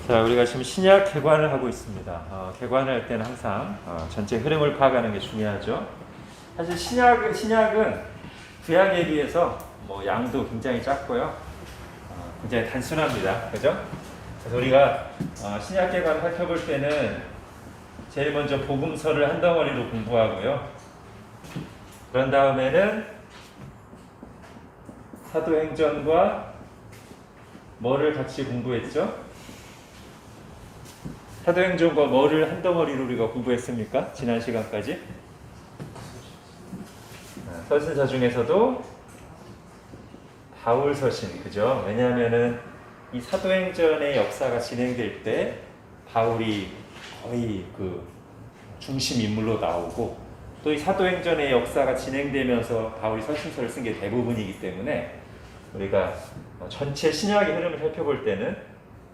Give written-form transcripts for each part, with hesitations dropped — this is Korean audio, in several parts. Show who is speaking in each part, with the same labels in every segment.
Speaker 1: 자, 우리가 지금 신약 개관을 하고 있습니다. 개관을 할 때는 항상 전체 흐름을 파악하는 게 중요하죠. 사실 신약은 구약에 비해서 양도 굉장히 작고요. 굉장히 단순합니다. 그죠? 그래서 우리가 신약 개관을 살펴볼 때는 제일 먼저 복음서를 한 덩어리로 공부하고요. 그런 다음에는 사도행전과 뭐를 같이 공부했죠? 사도행전과 뭐를 한 덩어리로 우리가 공부했습니까? 지난 시간까지 서신서 중에서도 바울 서신, 그죠? 왜냐하면은 이 사도행전의 역사가 진행될 때 바울이 거의 그 중심 인물로 나오고, 또 이 사도행전의 역사가 진행되면서 바울이 서신서를 쓴 게 대부분이기 때문에 우리가 전체 신약의 흐름을 살펴볼 때는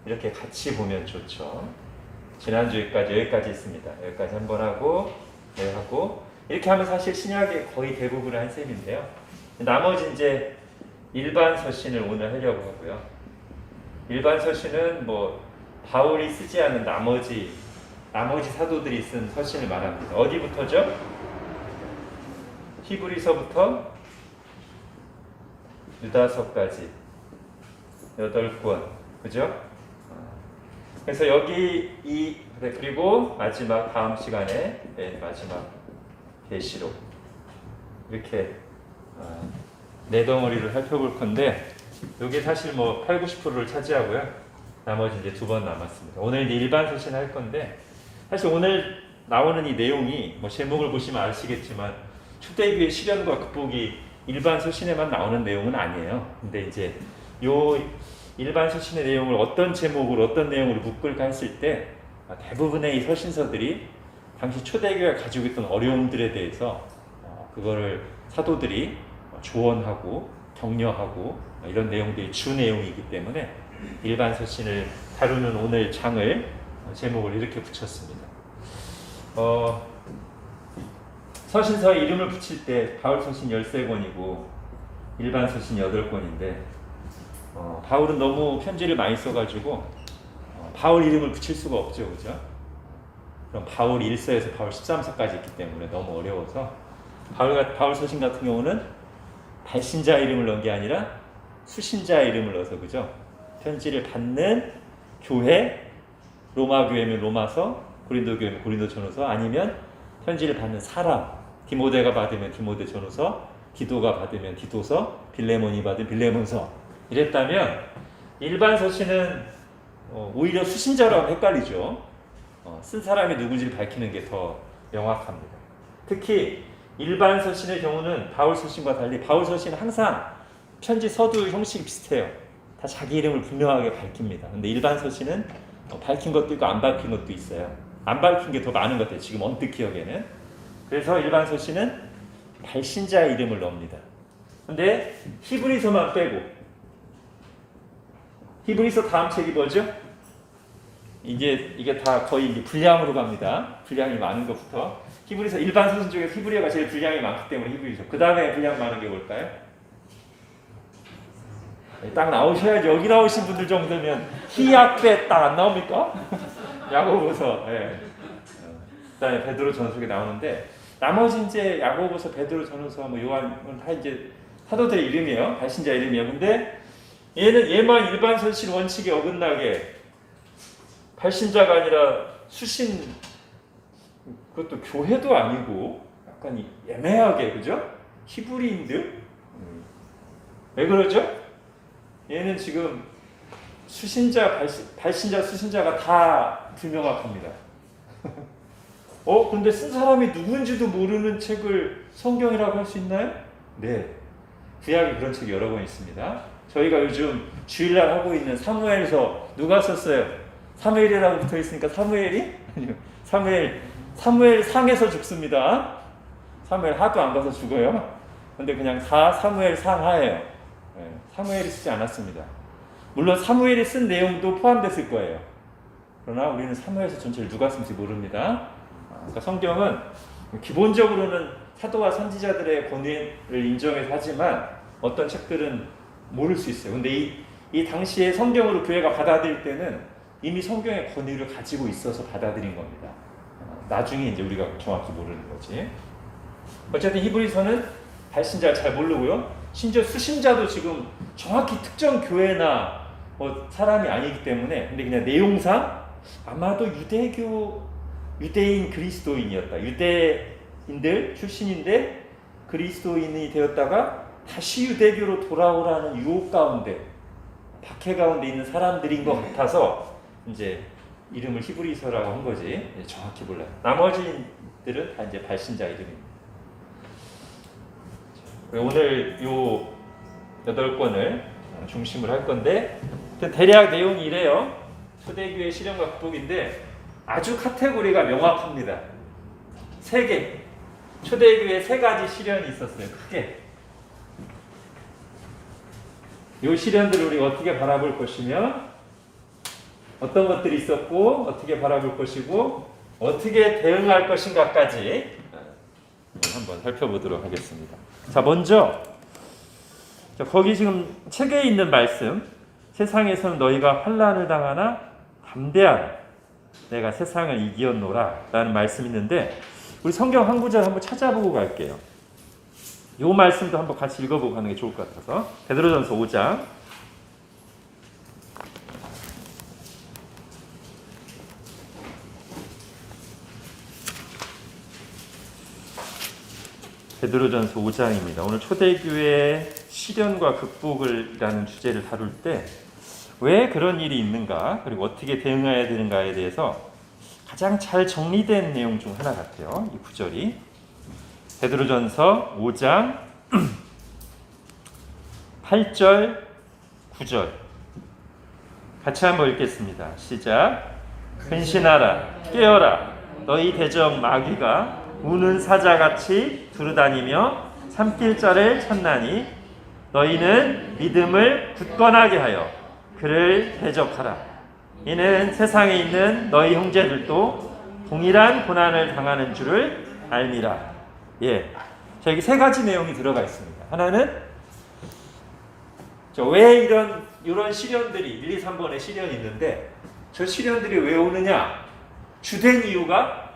Speaker 1: 이렇게 같이 보면 좋죠. 여기까지 있습니다. 여기까지 한번 하고, 이렇게 하면 사실 신약의 거의 대부분을 한 셈인데요. 나머지 이제 일반 서신을 오늘 하려고 하고요. 일반 서신은 바울이 쓰지 않은 나머지 사도들이 쓴 서신을 말합니다. 어디부터죠? 히브리서부터 유다서까지 8권, 그죠? 그래서 그리고 다음 시간에 마지막 계시록, 이렇게 네 덩어리를 살펴볼 건데, 이게 사실 8, 90%를 차지하고요. 나머지 이제 2번 남았습니다. 오늘 이제 일반 서신 할 건데, 사실 오늘 나오는 이 내용이 제목을 보시면 아시겠지만 초대교회 실현과 극복이 일반 서신에만 나오는 내용은 아니에요. 근데 이제 요 일반 서신의 내용을 어떤 제목으로 어떤 내용으로 묶을까 했을 때 대부분의 이 서신서들이 당시 초대교회가 가지고 있던 어려움들에 대해서 그거를 사도들이 조언하고 격려하고 이런 내용들이 주 내용이기 때문에 일반 서신을 다루는 오늘 장을 제목을 이렇게 붙였습니다. 서신서에 이름을 붙일 때 바울 서신 13권이고 일반 서신 8권인데 바울은 너무 편지를 많이 써가지고 바울 이름을 붙일 수가 없죠, 그죠? 그럼 바울 1서에서 바울 13서까지 있기 때문에 너무 어려워서 바울 서신 같은 경우는 발신자 이름을 넣은 게 아니라 수신자 이름을 넣어서, 그죠? 편지를 받는 교회, 로마 교회면 로마서, 고린도 교회면 고린도전후서, 아니면 편지를 받는 사람, 디모데가 받으면 디모데 전후서, 디도가 받으면 디도서, 빌레몬이 받으면 빌레몬서, 이랬다면 일반 서신은 오히려 수신자로 하면 헷갈리죠. 쓴 사람이 누군지를 밝히는 게 더 명확합니다. 특히 일반 서신의 경우는 바울 서신과 달리 바울 서신은 항상 편지 서두 형식이 비슷해요. 다 자기 이름을 분명하게 밝힙니다. 근데 일반 서신은 밝힌 것도 있고 안 밝힌 것도 있어요. 안 밝힌 게 더 많은 것 같아요, 지금 언뜻 기억에는. 그래서 일반 서신은 발신자의 이름을 넣습니다. 근데 히브리서만 빼고, 히브리서 다음 책이 뭐죠? 이게 다 거의 이제 분량으로 갑니다. 분량이 많은 것부터. 히브리서, 일반 서신 중에서 히브리어가 제일 분량이 많기 때문에 히브리서. 그 다음에 분량 많은 게 뭘까요? 딱 나오셔야지. 여기 나오신 분들 정도면 히약배 딱 안 나옵니까? 야고보서. 예. 그다음에 베드로 전서에 나오는데, 나머지 이제 야고보서, 베드로 전서, 요한은 다 이제 사도들의 이름이에요. 발신자 이름이에요. 근데 얘만 일반 서신 원칙에 어긋나게 발신자가 아니라 수신, 그것도 교회도 아니고 약간 애매하게, 그죠? 히브리인들? 왜 그러죠? 얘는 지금 수신자, 발신자, 수신자가 다 불명확합니다. 근데 쓴 사람이 누군지도 모르는 책을 성경이라고 할 수 있나요? 네. 구약에 그런 책이 여러 권 있습니다. 저희가 요즘 주일날 하고 있는 사무엘서 누가 썼어요? 사무엘이라고 붙어 있으니까 사무엘이? 아니요. 사무엘 상에서 죽습니다. 사무엘 하도 안 가서 죽어요. 근데 그냥 사무엘 상하예요. 네. 사무엘이 쓰지 않았습니다. 물론 사무엘이 쓴 내용도 포함됐을 거예요. 그러나 우리는 사무엘서 전체를 누가 쓴지 모릅니다. 그러니까 성경은 기본적으로는 사도와 선지자들의 권위를 인정해서 하지만 어떤 책들은 모를 수 있어요. 근데 이 당시에 성경으로 교회가 받아들일 때는 이미 성경의 권위를 가지고 있어서 받아들인 겁니다. 나중에 이제 우리가 정확히 모르는 거지. 어쨌든 히브리서는 발신자를 잘 모르고요. 심지어 수신자도 지금 정확히 특정 교회나 뭐 사람이 아니기 때문에, 근데 그냥 내용상 아마도 유대인 그리스도인이었다. 유대인들 출신인데 그리스도인이 되었다가 다시 유대교로 돌아오라는 유혹 가운데, 박해 가운데 있는 사람들인 것 같아서 이제 이름을 히브리서라고 한 거지. 정확히 몰라요. 나머지들은 다 이제 발신자 이름입니다. 오늘 요 8권을 중심으로 할 건데, 대략 내용이 이래요. 초대교회 실현과 극복인데 아주 카테고리가 명확합니다. 3개. 초대교회 3가지 실현이 있었어요. 크게. 이 실현들을 우리가 어떻게 바라볼 것이며, 어떤 것들이 있었고 어떻게 바라볼 것이고 어떻게 대응할 것인가까지 한번 살펴보도록 하겠습니다. 자, 먼저 거기 지금 책에 있는 말씀, 세상에서는 너희가 환난을 당하나 담대하라, 내가 세상을 이기었노라 라는 말씀이 있는데, 우리 성경 한 구절 한번 찾아보고 갈게요. 이 말씀도 한번 같이 읽어보고 가는 게 좋을 것 같아서. 베드로전서 5장 베드로전서 5장입니다. 오늘 초대교회 실현과 극복이라는 주제를 다룰 때 왜 그런 일이 있는가, 그리고 어떻게 대응해야 되는가에 대해서 가장 잘 정리된 내용 중 하나 같아요. 이 구절이 베드로전서 5장 8절 9절 같이 한번 읽겠습니다. 시작. 근신하라, 깨어라, 너희 대적 마귀가 우는 사자같이 두루다니며 삼킬 자를 찾나니 너희는 믿음을 굳건하게 하여 그를 대적하라. 이는 세상에 있는 너희 형제들도 동일한 고난을 당하는 줄을 알미라. 예, 자, 여기 3가지 내용이 들어가 있습니다. 하나는 왜 이런 시련들이 1, 2, 3번의 시련이 있는데 저 시련들이 왜 오느냐? 주된 이유가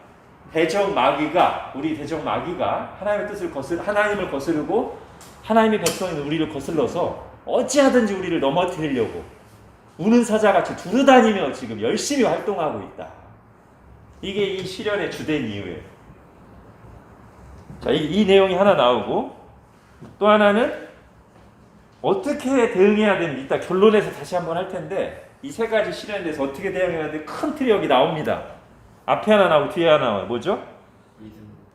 Speaker 1: 우리 대적 마귀가 하나님을 거스르고 하나님의 백성인 우리를 거슬러서 어찌하든지 우리를 넘어뜨리려고 우는 사자같이 두루다니며 지금 열심히 활동하고 있다. 이게 이 시련의 주된 이유예요. 자, 이 내용이 하나 나오고, 또 하나는 어떻게 대응해야 되는지 이따 결론에서 다시 한번 할 텐데, 이 3가지 시련에 대해서 어떻게 대응해야 되는지 큰 틀이 여기 나옵니다. 앞에 하나 나오고 뒤에 하나 나와요. 뭐죠?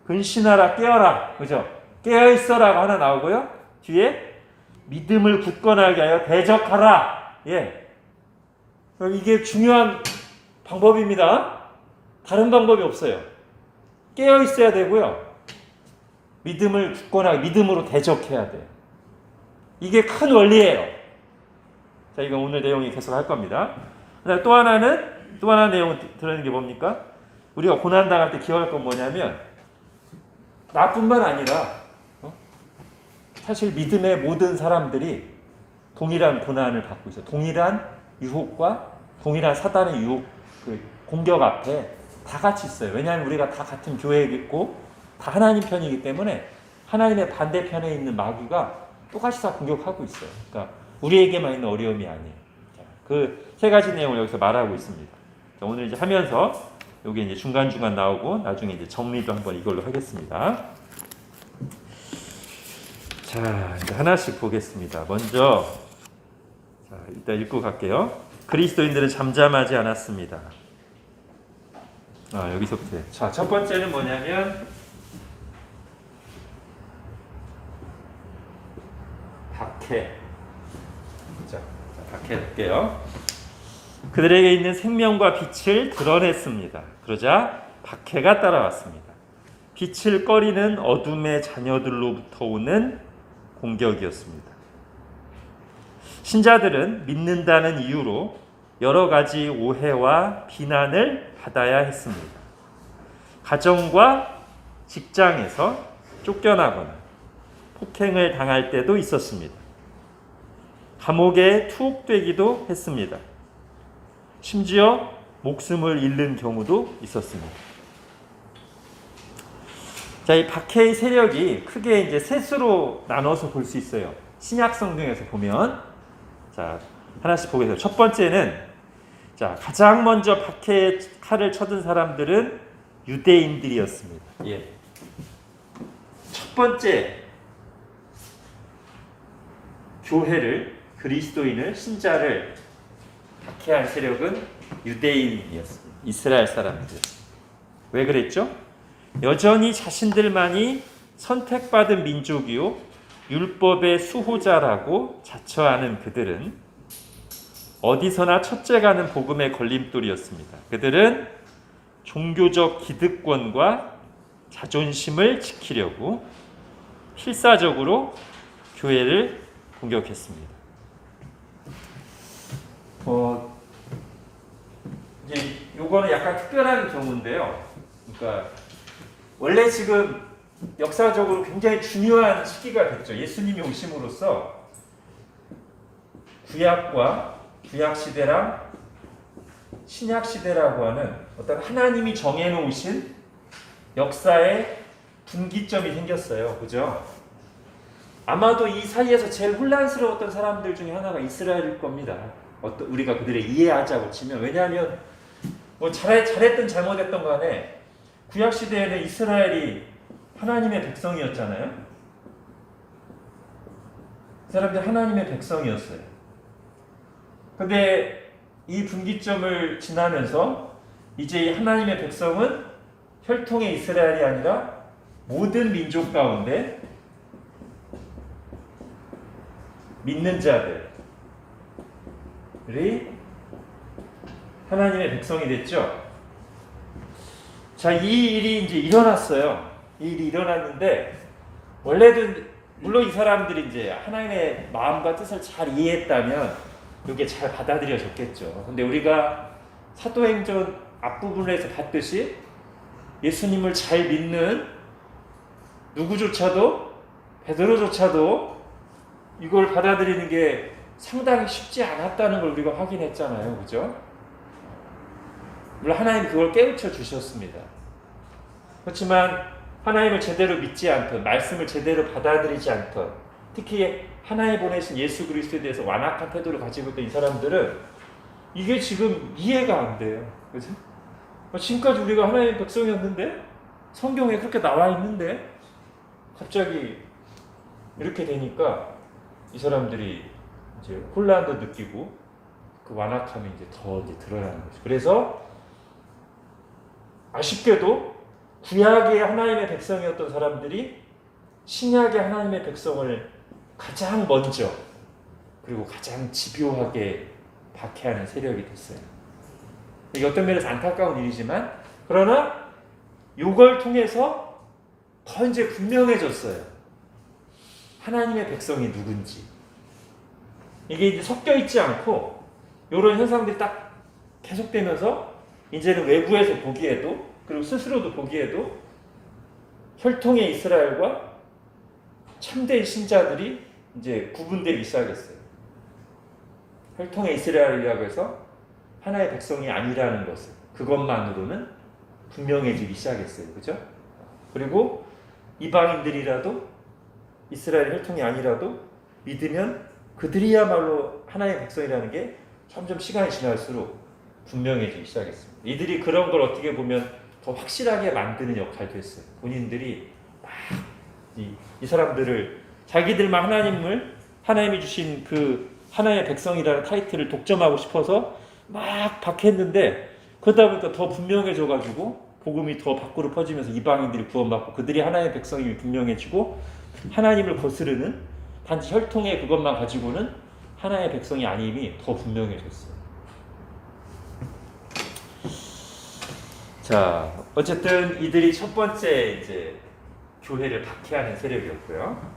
Speaker 1: 근신하라, 깨어라. 그죠? 깨어있어라고 하나 나오고요. 뒤에 믿음을 굳건하게 하여 대적하라. 예. 이게 중요한 방법입니다. 다른 방법이 없어요. 깨어있어야 되고요. 믿음을 굳건하게, 믿음으로 대적해야 돼요. 이게 큰 원리예요. 자, 이건 오늘 내용이 계속 할 겁니다. 또 하나 내용 들어있는 게 뭡니까? 우리가 고난당할 때 기억할 건 뭐냐면, 나뿐만 아니라 사실 믿음의 모든 사람들이 동일한 고난을 받고 있어요. 동일한 유혹과 동일한 사단의 유혹, 공격 앞에 다 같이 있어요. 왜냐하면 우리가 다 같은 교회에 있고 다 하나님 편이기 때문에 하나님의 반대편에 있는 마귀가 똑같이 다 공격하고 있어요. 그러니까 우리에게만 있는 어려움이 아니에요. 그 3가지 내용을 여기서 말하고 있습니다. 자, 오늘 이제 하면서 이게 이제 중간중간 나오고 나중에 이제 정리도 한번 이걸로 하겠습니다. 자, 이제 하나씩 보겠습니다. 먼저, 자, 일단 읽고 갈게요. 그리스도인들은 잠잠하지 않았습니다. 여기서부터. 자, 첫 번째는 뭐냐면, 박해. 자, 박해 할게요. 그들에게 있는 생명과 빛을 드러냈습니다. 그러자 박해가 따라왔습니다. 빛을 꺼리는 어둠의 자녀들로부터 오는 공격이었습니다. 신자들은 믿는다는 이유로 여러 가지 오해와 비난을 받아야 했습니다. 가정과 직장에서 쫓겨나거나 폭행을 당할 때도 있었습니다. 감옥에 투옥되기도 했습니다. 심지어 목숨을 잃는 경우도 있었습니다. 자, 이 박해의 세력이 크게 이제 셋으로 나눠서 볼 수 있어요. 신약 성경에서 보면, 자, 하나씩 보겠습니다. 첫 번째는, 자, 가장 먼저 박해의 칼을 쳐든 사람들은 유대인들이었습니다. 예. 첫 번째 교회를, 그리스도인을, 신자를 박해한 세력은 유대인이었습니다. 이스라엘 사람들. 왜 그랬죠? 여전히 자신들만이 선택받은 민족이요 율법의 수호자라고 자처하는 그들은 어디서나 첫째가는 복음의 걸림돌이었습니다. 그들은 종교적 기득권과 자존심을 지키려고 필사적으로 교회를 공격했습니다. 이제 요거는 약간 특별한 경우인데요. 그러니까 원래 지금 역사적으로 굉장히 중요한 시기가 됐죠. 예수님이 오심으로써 구약과 구약 시대랑 신약 시대라고 하는 어떤 하나님이 정해놓으신 역사의 분기점이 생겼어요. 그죠? 아마도 이 사이에서 제일 혼란스러웠던 사람들 중에 하나가 이스라엘일 겁니다. 우리가 그들의 이해하자고 치면. 왜냐하면 뭐 잘했든 잘못했던 간에 구약 시대에는 이스라엘이 하나님의 백성이었잖아요. 그 사람들 하나님의 백성이었어요. 근데 이 분기점을 지나면서 이제 이 하나님의 백성은 혈통의 이스라엘이 아니라 모든 민족 가운데 믿는 자들이 하나님의 백성이 됐죠. 자, 이 일이 이제 일어났어요. 이 일이 일어났는데, 원래는, 물론 이 사람들이 이제 하나님의 마음과 뜻을 잘 이해했다면, 이게 잘 받아들여졌겠죠. 근데 우리가 사도행전 앞부분에서 봤듯이, 예수님을 잘 믿는 누구조차도, 베드로조차도 이걸 받아들이는 게 상당히 쉽지 않았다는 걸 우리가 확인했잖아요. 그죠? 물론 하나님이 그걸 깨우쳐 주셨습니다. 그렇지만 하나님을 제대로 믿지 않던, 말씀을 제대로 받아들이지 않던, 특히 하나님 보내신 예수 그리스도에 대해서 완악한 태도를 가지고 있던 이 사람들은 이게 지금 이해가 안 돼요. 그죠? 지금까지 우리가 하나님의 백성이었는데, 성경에 그렇게 나와 있는데 갑자기 이렇게 되니까 이 사람들이 이제 혼란도 느끼고 그 완악함이 이제 더 이제 드러나는 거죠. 그래서 아쉽게도 구약의 하나님의 백성이었던 사람들이 신약의 하나님의 백성을 가장 먼저 그리고 가장 집요하게 박해하는 세력이 됐어요. 이게 어떤 면에서 안타까운 일이지만, 그러나 이걸 통해서 더 이제 분명해졌어요. 하나님의 백성이 누군지. 이게 이제 섞여 있지 않고 이런 현상들이 딱 계속되면서 이제는 외부에서 보기에도, 그리고 스스로도 보기에도 혈통의 이스라엘과 참된 신자들이 이제 구분되기 시작했어요. 혈통의 이스라엘이라고 해서 하나의 백성이 아니라는 것을, 그것만으로는 분명해지기 시작했어요. 그죠? 그리고 이방인들이라도 이스라엘 혈통이 아니라도 믿으면 그들이야말로 하나의 백성이라는 게 점점 시간이 지날수록 분명해지기 시작했습니다. 이들이 그런 걸 어떻게 보면 더 확실하게 만드는 역할도 했어요. 본인들이 막 이 사람들을, 자기들만 하나님이 주신 그 하나의 백성이라는 타이틀을 독점하고 싶어서 막 박했는데, 그러다 보니까 더 분명해져가지고 복음이 더 밖으로 퍼지면서 이방인들이 구원받고 그들이 하나의 백성임이 분명해지고, 하나님을 거스르는 단지 혈통의 그것만 가지고는 하나의 백성이 아님이 더 분명해졌어요. 자, 어쨌든 이들이 첫 번째 이제 교회를 박해하는 세력이었고요.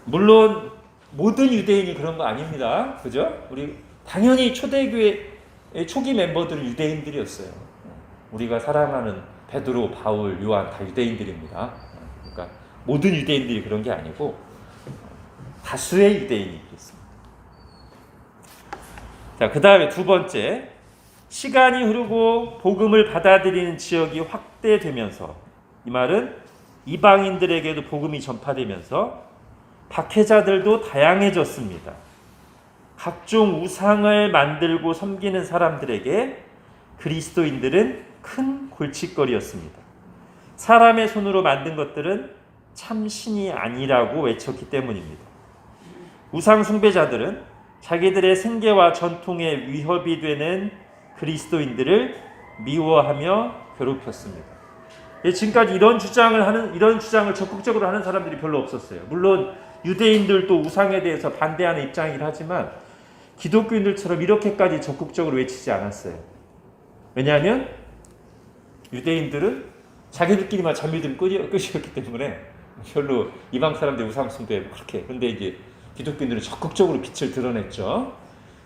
Speaker 1: 물론 모든 유대인이 그런 거 아닙니다. 그죠? 우리 당연히 초대교회 초기 멤버들은 유대인들이었어요. 우리가 사랑하는 베드로, 바울, 요한 다 유대인들입니다. 그러니까 모든 유대인들이 그런 게 아니고 다수의 유대인이 있습니다. 자, 그 다음에 두 번째, 시간이 흐르고 복음을 받아들이는 지역이 확대되면서, 이 말은 이방인들에게도 복음이 전파되면서 박해자들도 다양해졌습니다. 각종 우상을 만들고 섬기는 사람들에게 그리스도인들은 큰 골칫거리였습니다. 사람의 손으로 만든 것들은 참 신이 아니라고 외쳤기 때문입니다. 우상 숭배자들은 자기들의 생계와 전통에 위협이 되는 그리스도인들을 미워하며 괴롭혔습니다. 지금까지 이런 주장을 적극적으로 하는 사람들이 별로 없었어요. 물론 유대인들도 우상에 대해서 반대하는 입장이긴 하지만 기독교인들처럼 이렇게까지 적극적으로 외치지 않았어요. 왜냐하면 유대인들은 자기들끼리만 잘 믿은 끝이었기 때문에 별로 이방 사람들 우상 숭배 그렇게. 근데 이제 기독교인들은 적극적으로 빛을 드러냈죠.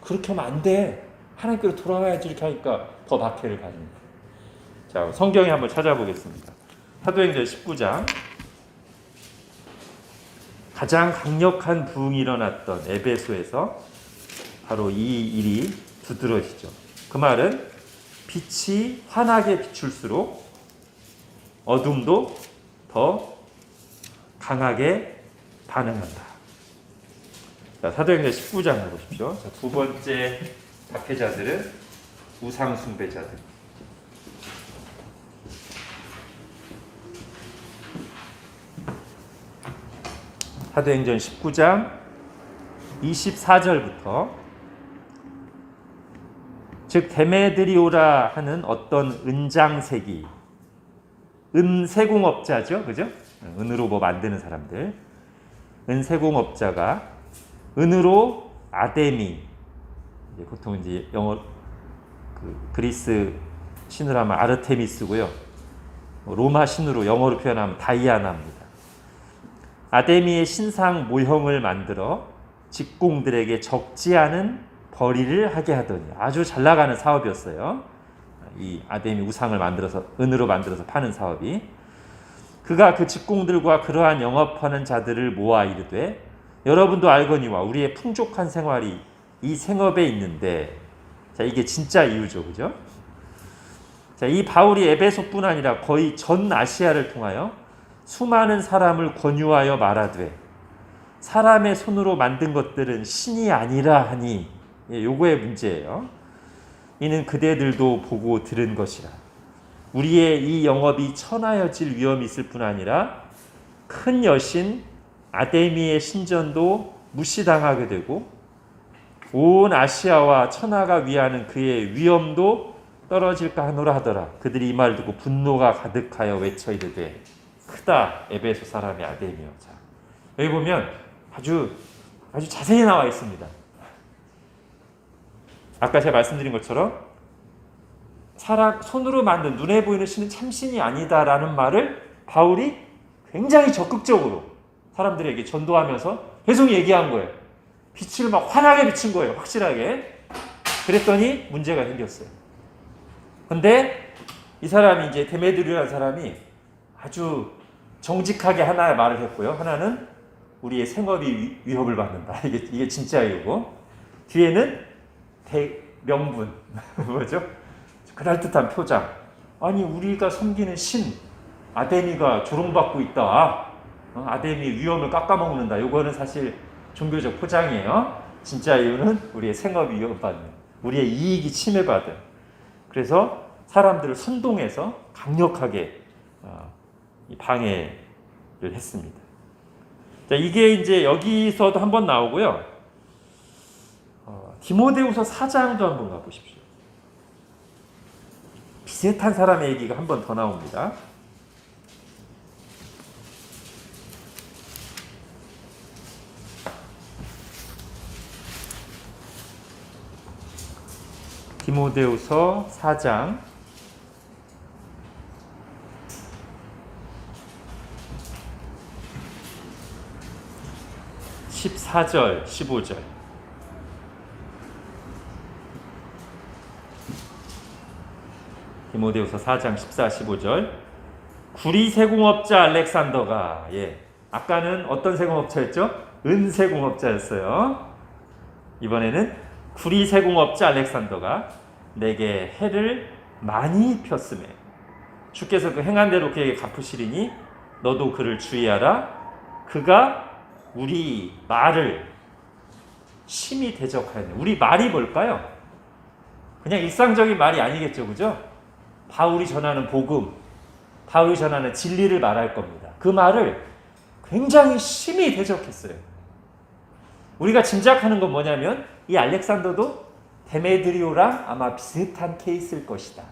Speaker 1: 그렇게 하면 안 돼. 하나님께로 돌아와야지. 이렇게 하니까 더 박해를 받습니다. 자, 성경에 한번 찾아보겠습니다. 사도행전 19장. 가장 강력한 부흥이 일어났던 에베소에서 바로 이 일이 두드러지죠. 그 말은 빛이 환하게 비출수록 어둠도 더 강하게 반응한다. 자, 사도행전 19장 보십시오. 자, 두 번째 박해자들은 우상 숭배자들. 사도행전 19장 24절부터 즉 데메드리오라 하는 어떤 은장세기, 은세공업자죠, 그죠? 은으로 뭐 만드는 사람들, 은세공업자가 은으로 아데미, 보통 이제 영어 그리스 신으로 하면 아르테미스고요, 로마 신으로 영어로 표현하면 다이아나입니다. 아데미의 신상 모형을 만들어 직공들에게 적지 않은 벌이를 하게 하더니, 아주 잘 나가는 사업이었어요. 이 아데미 우상을 만들어서 은으로 만들어서 파는 사업이. 그가 그 직공들과 그러한 영업하는 자들을 모아 이르되, 여러분도 알거니와 우리의 풍족한 생활이 이 생업에 있는데. 자, 이게 진짜 이유죠, 그죠? 자, 이 바울이 에베소뿐 아니라 거의 전 아시아를 통하여 수많은 사람을 권유하여 말하되, 사람의 손으로 만든 것들은 신이 아니라 하니, 요거의 문제예요. 이는 그대들도 보고 들은 것이라. 우리의 이 영업이 천하여질 위험이 있을 뿐 아니라 큰 여신 아데미의 신전도 무시당하게 되고 온 아시아와 천하가 위하는 그의 위엄도 떨어질까 하노라 하더라. 그들이 이 말을 듣고 분노가 가득하여 외쳐 이르되, 크다 에베소 사람의 아데미여. 자, 여기 보면 아주 자세히 나와 있습니다. 아까 제가 말씀드린 것처럼 손으로 만든 눈에 보이는 신은 참신이 아니다라는 말을 바울이 굉장히 적극적으로 사람들에게 전도하면서 계속 얘기한 거예요. 빛을 막 환하게 비친 거예요. 확실하게. 그랬더니 문제가 생겼어요. 근데 이 사람이 이제 데메드리오라는 사람이 아주 정직하게 하나의 말을 했고요. 하나는 우리의 생업이 위협을 받는다. 이게 진짜 이유고, 뒤에는 명분 뭐죠? 그럴듯한 표장. 아니, 우리가 섬기는 신 아데미가 조롱받고 있다. 아데미 위험을 깎아먹는다. 이거는 사실 종교적 포장이에요. 진짜 이유는 우리의 생업이 위협받는, 우리의 이익이 침해받은. 그래서 사람들을 선동해서 강력하게 방해를 했습니다. 자, 이게 이제 여기서도 한번 나오고요. 디모데후서 4장도 한번 가보십시오. 비슷한 사람의 얘기가 한 번 더 나옵니다. 디모데후서 4장 14절 15절. 디모데후서 4장 14, 15절. 구리세공업자 알렉산더가, 아까는 어떤 세공업자였죠? 은세공업자였어요. 이번에는 구리세공업자 알렉산더가 내게 해를 많이 폈으매 주께서 그 행한 대로 그에게 갚으시리니 너도 그를 주의하라. 그가 우리 말을 심히 대적하였네. 우리 말이 뭘까요? 그냥 일상적인 말이 아니겠죠, 그죠? 바울이 전하는 복음, 바울이 전하는 진리를 말할 겁니다. 그 말을 굉장히 심히 대적했어요. 우리가 짐작하는 건 뭐냐면 이 알렉산더도 데메드리오랑 아마 비슷한 케이스일 것이다.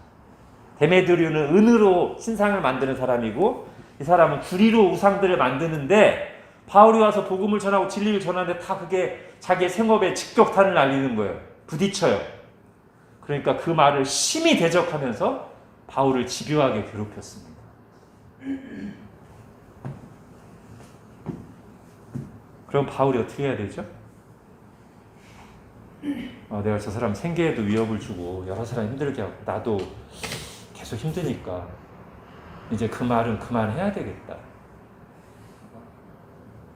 Speaker 1: 데메드리오는 은으로 신상을 만드는 사람이고 이 사람은 구리로 우상들을 만드는데 바울이 와서 복음을 전하고 진리를 전하는데 다 그게 자기의 생업에 직격탄을 날리는 거예요. 부딪혀요. 그러니까 그 말을 심히 대적하면서 바울을 집요하게 괴롭혔습니다. 그럼 바울이 어떻게 해야 되죠? 내가 저 사람 생계에도 위협을 주고 여러 사람 힘들게 하고 나도 계속 힘드니까 이제 그 말은 그만해야 되겠다.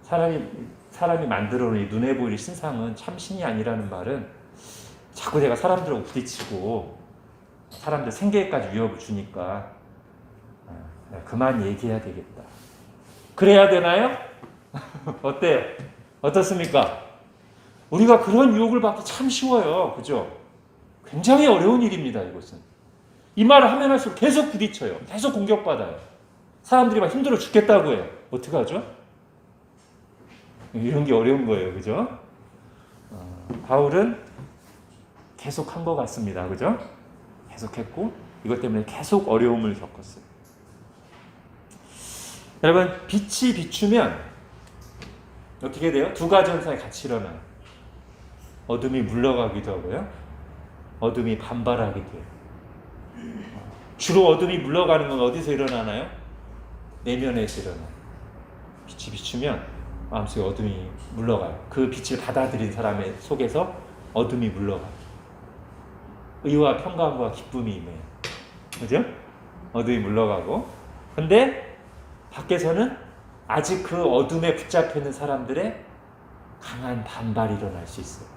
Speaker 1: 사람이 만들어놓은 눈에 보이는 신상은 참 신이 아니라는 말은 자꾸 내가 사람들하고 부딪히고 사람들 생계까지 위협을 주니까 그만 얘기해야 되겠다. 그래야 되나요? 어때요? 어떻습니까? 우리가 그런 유혹을 받기 참 쉬워요. 그죠? 굉장히 어려운 일입니다. 이것은. 이 말을 하면 할수록 계속 부딪혀요. 계속 공격받아요. 사람들이 막 힘들어 죽겠다고 해요. 어떡하죠? 이런 게 어려운 거예요. 그죠? 바울은 계속 한 것 같습니다. 그죠? 계속했고 이것 때문에 계속 어려움을 겪었어요. 여러분, 빛이 비추면 어떻게 돼요? 두 가지 현상이 같이 일어나요. 어둠이 물러가기도 하고요. 어둠이 반발하기도 해요. 주로 어둠이 물러가는 건 어디서 일어나나요? 내면에서 일어나요. 빛이 비추면 마음속에 어둠이 물러가요. 그 빛을 받아들인 사람의 속에서 어둠이 물러가요. 의와 평강과 기쁨이 임해요. 그죠? 어둠이 물러가고. 근데 밖에서는 아직 그 어둠에 붙잡혀 있는 사람들의 강한 반발이 일어날 수 있어요.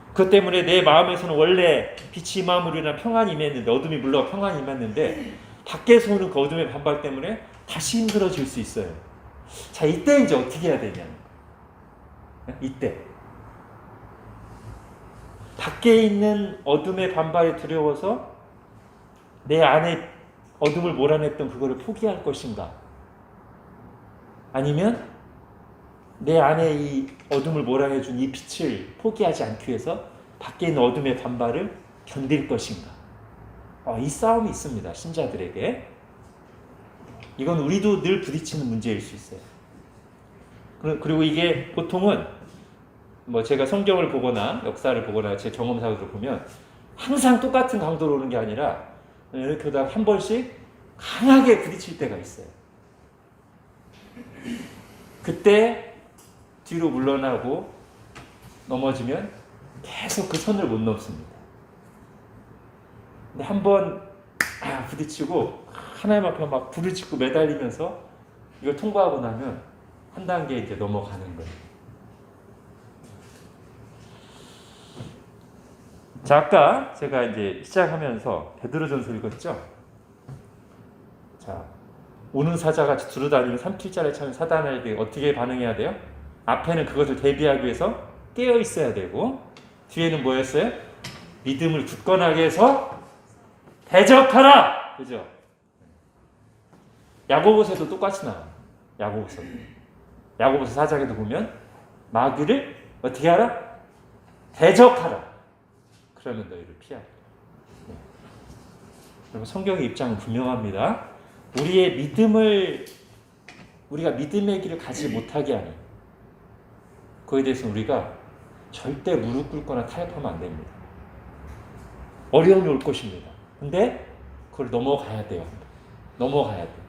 Speaker 1: 그것 때문에 내 마음에서는 원래 빛이 임함으로 인한 평안이 임했는데 어둠이 물러가 평안이 임했는데 밖에서 오는 그 어둠의 반발 때문에 다시 힘들어질 수 있어요. 자, 이때 이제 어떻게 해야 되냐는 거예요. 이때 밖에 있는 어둠의 반발이 두려워서 내 안에 어둠을 몰아냈던 그거를 포기할 것인가? 아니면 내 안에 이 어둠을 몰아내준 이 빛을 포기하지 않기 위해서 밖에 있는 어둠의 반발을 견딜 것인가? 이 싸움이 있습니다. 신자들에게. 이건 우리도 늘 부딪히는 문제일 수 있어요. 그리고 이게 보통은 제가 성경을 보거나 역사를 보거나 제 경험상으로 보면 항상 똑같은 강도로 오는 게 아니라 이렇게 오다가 한 번씩 강하게 부딪힐 때가 있어요. 그때 뒤로 물러나고 넘어지면 계속 그 선을 못 넘습니다. 근데 한번 부딪히고 하나님 앞에 막 부르짖고 매달리면서 이걸 통과하고 나면 한 단계 이제 넘어가는 거예요. 자, 아까 제가 이제 시작하면서 베드로전서 읽었죠? 자, 오는 사자같이 두루다니며 삼킬자를 찾는 사단에게 어떻게 반응해야 돼요? 앞에는 그것을 대비하기 위해서 깨어 있어야 되고 뒤에는 뭐였어요? 믿음을 굳건하게 해서 대적하라! 그죠? 야고보서도 똑같이 나와요. 야고보서 4장에도 보면 마귀를 어떻게 하라? 대적하라. 그러면 너희를 피하라. 여러분, 성경의 입장은 분명합니다. 우리가 믿음의 길을 가지 못하게 하는 그에 대해서 우리가 절대 무릎 꿇거나 타협하면 안 됩니다. 어려움이 올 것입니다. 근데 그걸 넘어가야 돼요. 넘어가야 돼요.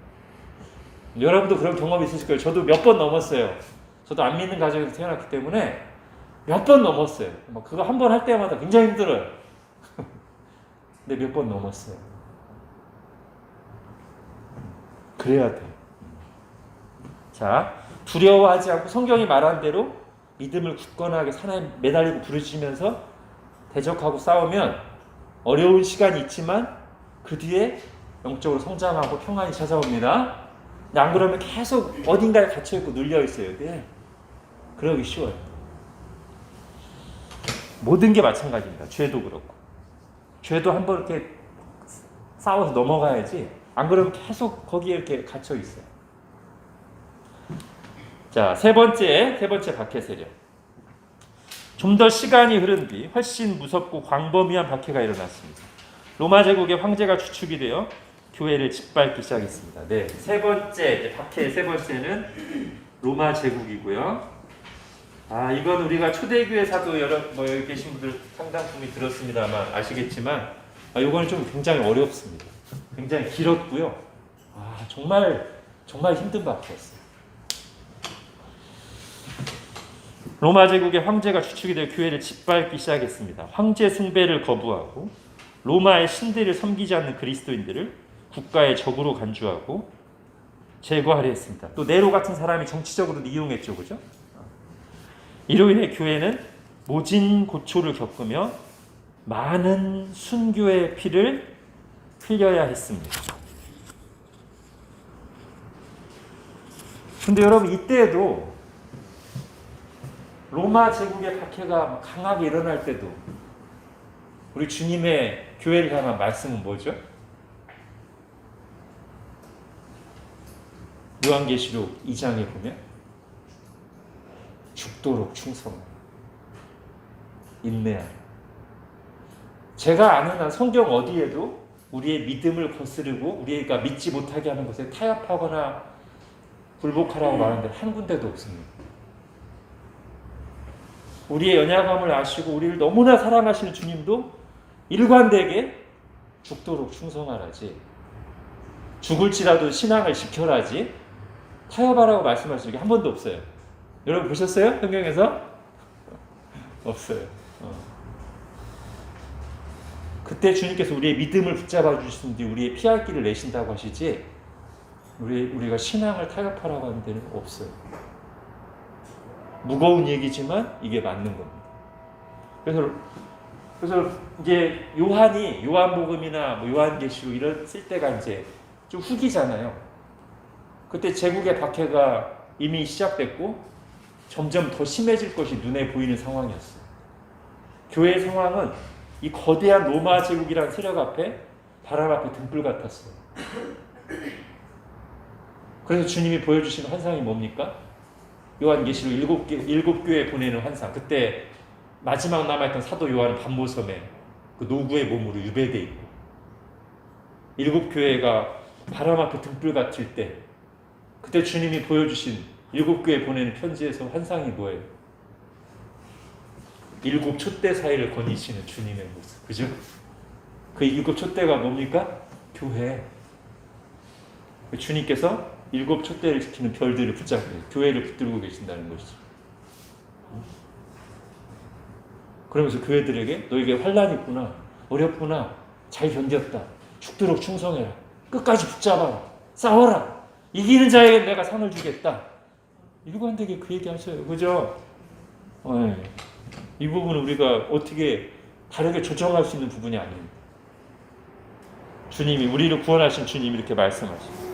Speaker 1: 여러분도 그런 경험이 있으실 거예요. 저도 몇 번 넘었어요. 저도 안 믿는 가정에서 태어났기 때문에 몇 번 넘었어요. 그거 한 번 할 때마다 굉장히 힘들어요. 근데 몇 번 넘었어요. 그래야 돼요. 자, 두려워하지 않고 성경이 말한 대로 믿음을 굳건하게 하나님 매달리고 부르짖으면서 대적하고 싸우면 어려운 시간이 있지만 그 뒤에 영적으로 성장하고 평안이 찾아옵니다. 안 그러면 계속 어딘가에 갇혀있고 눌려있어요. 네. 그러기 쉬워요. 모든 게 마찬가지입니다. 죄도 그렇고. 죄도 한번 이렇게 싸워서 넘어가야지. 안 그러면 계속 거기에 이렇게 갇혀있어요. 자, 세 번째 박해 세력. 좀 더 시간이 흐른 뒤 훨씬 무섭고 광범위한 박해가 일어났습니다. 로마 제국의 황제가 주축이 되어 교회를 짓밟기 시작했습니다. 네, 세 번째 박해의 세 번째는 로마 제국이고요. 이건 우리가 초대교회사도 여기 계신 분들 상당분이 들었습니다만 아시겠지만, 이거는 좀 굉장히 어렵습니다. 굉장히 길었고요. 정말 힘든 박해였어요. 로마 제국의 황제가 주축이 되어 교회를 짓밟기 시작했습니다. 황제 숭배를 거부하고 로마의 신들을 섬기지 않는 그리스도인들을 국가의 적으로 간주하고 제거하려 했습니다. 또 네로 같은 사람이 정치적으로 이용했죠, 그죠? 이로 인해 교회는 모진 고초를 겪으며 많은 순교의 피를 흘려야 했습니다. 근데 여러분, 이때에도 로마 제국의 박해가 강하게 일어날 때도 우리 주님의 교회를 향한 말씀은 뭐죠? 요한계시록 2장에 보면 죽도록 충성하라, 인내하라. 제가 아는 한 성경 어디에도 우리의 믿음을 거스르고 우리가 믿지 못하게 하는 것에 타협하거나 굴복하라고 말하는 데 한 군데도 없습니다. 우리의 연약함을 아시고 우리를 너무나 사랑하시는 주님도 일관되게 죽도록 충성하라지, 죽을지라도 신앙을 지켜라지 타협하라고 말씀하시는 게 한 번도 없어요. 여러분 보셨어요? 성경에서? 없어요. 그때 주님께서 우리의 믿음을 붙잡아 주신 뒤 우리의 피할 길을 내신다고 하시지, 우리가 신앙을 타협하라고 하는 데는 없어요. 무거운 얘기지만 이게 맞는 겁니다. 그래서 이제 요한복음이나 요한계시록 이런 쓸 때가 이제 좀 후기잖아요. 그때 제국의 박해가 이미 시작됐고 점점 더 심해질 것이 눈에 보이는 상황이었어요. 교회의 상황은 이 거대한 로마 제국이라는 세력 앞에 바람 앞에 등불 같았어요. 그래서 주님이 보여주신 환상이 뭡니까? 요한계시록 7교회에 보내는 환상. 그때 마지막 남아있던 사도 요한은 반모섬에 그 노구의 몸으로 유배되어 있고 7교회가 바람 앞에 등불 같을 때 그때 주님이 보여주신 7교회에 보내는 편지에서 환상이 뭐예요? 7 촛대 사이를 거니시는 주님의 모습. 그죠? 그 7 촛대가 뭡니까? 교회. 주님께서 7 촛대를 지키는 별들을 붙잡고 교회를 붙들고 계신다는 것이죠. 그러면서 교회들에게 너에게 환난이 있구나, 어렵구나, 잘 견뎠다, 죽도록 충성해라, 끝까지 붙잡아라, 싸워라, 이기는 자에게 내가 상을 주겠다. 일관되게 그 얘기 하셔요. 그죠? 이 부분은 우리가 어떻게 다르게 조정할 수 있는 부분이 아닙니다. 주님이, 우리를 구원하신 주님이 이렇게 말씀하십니다.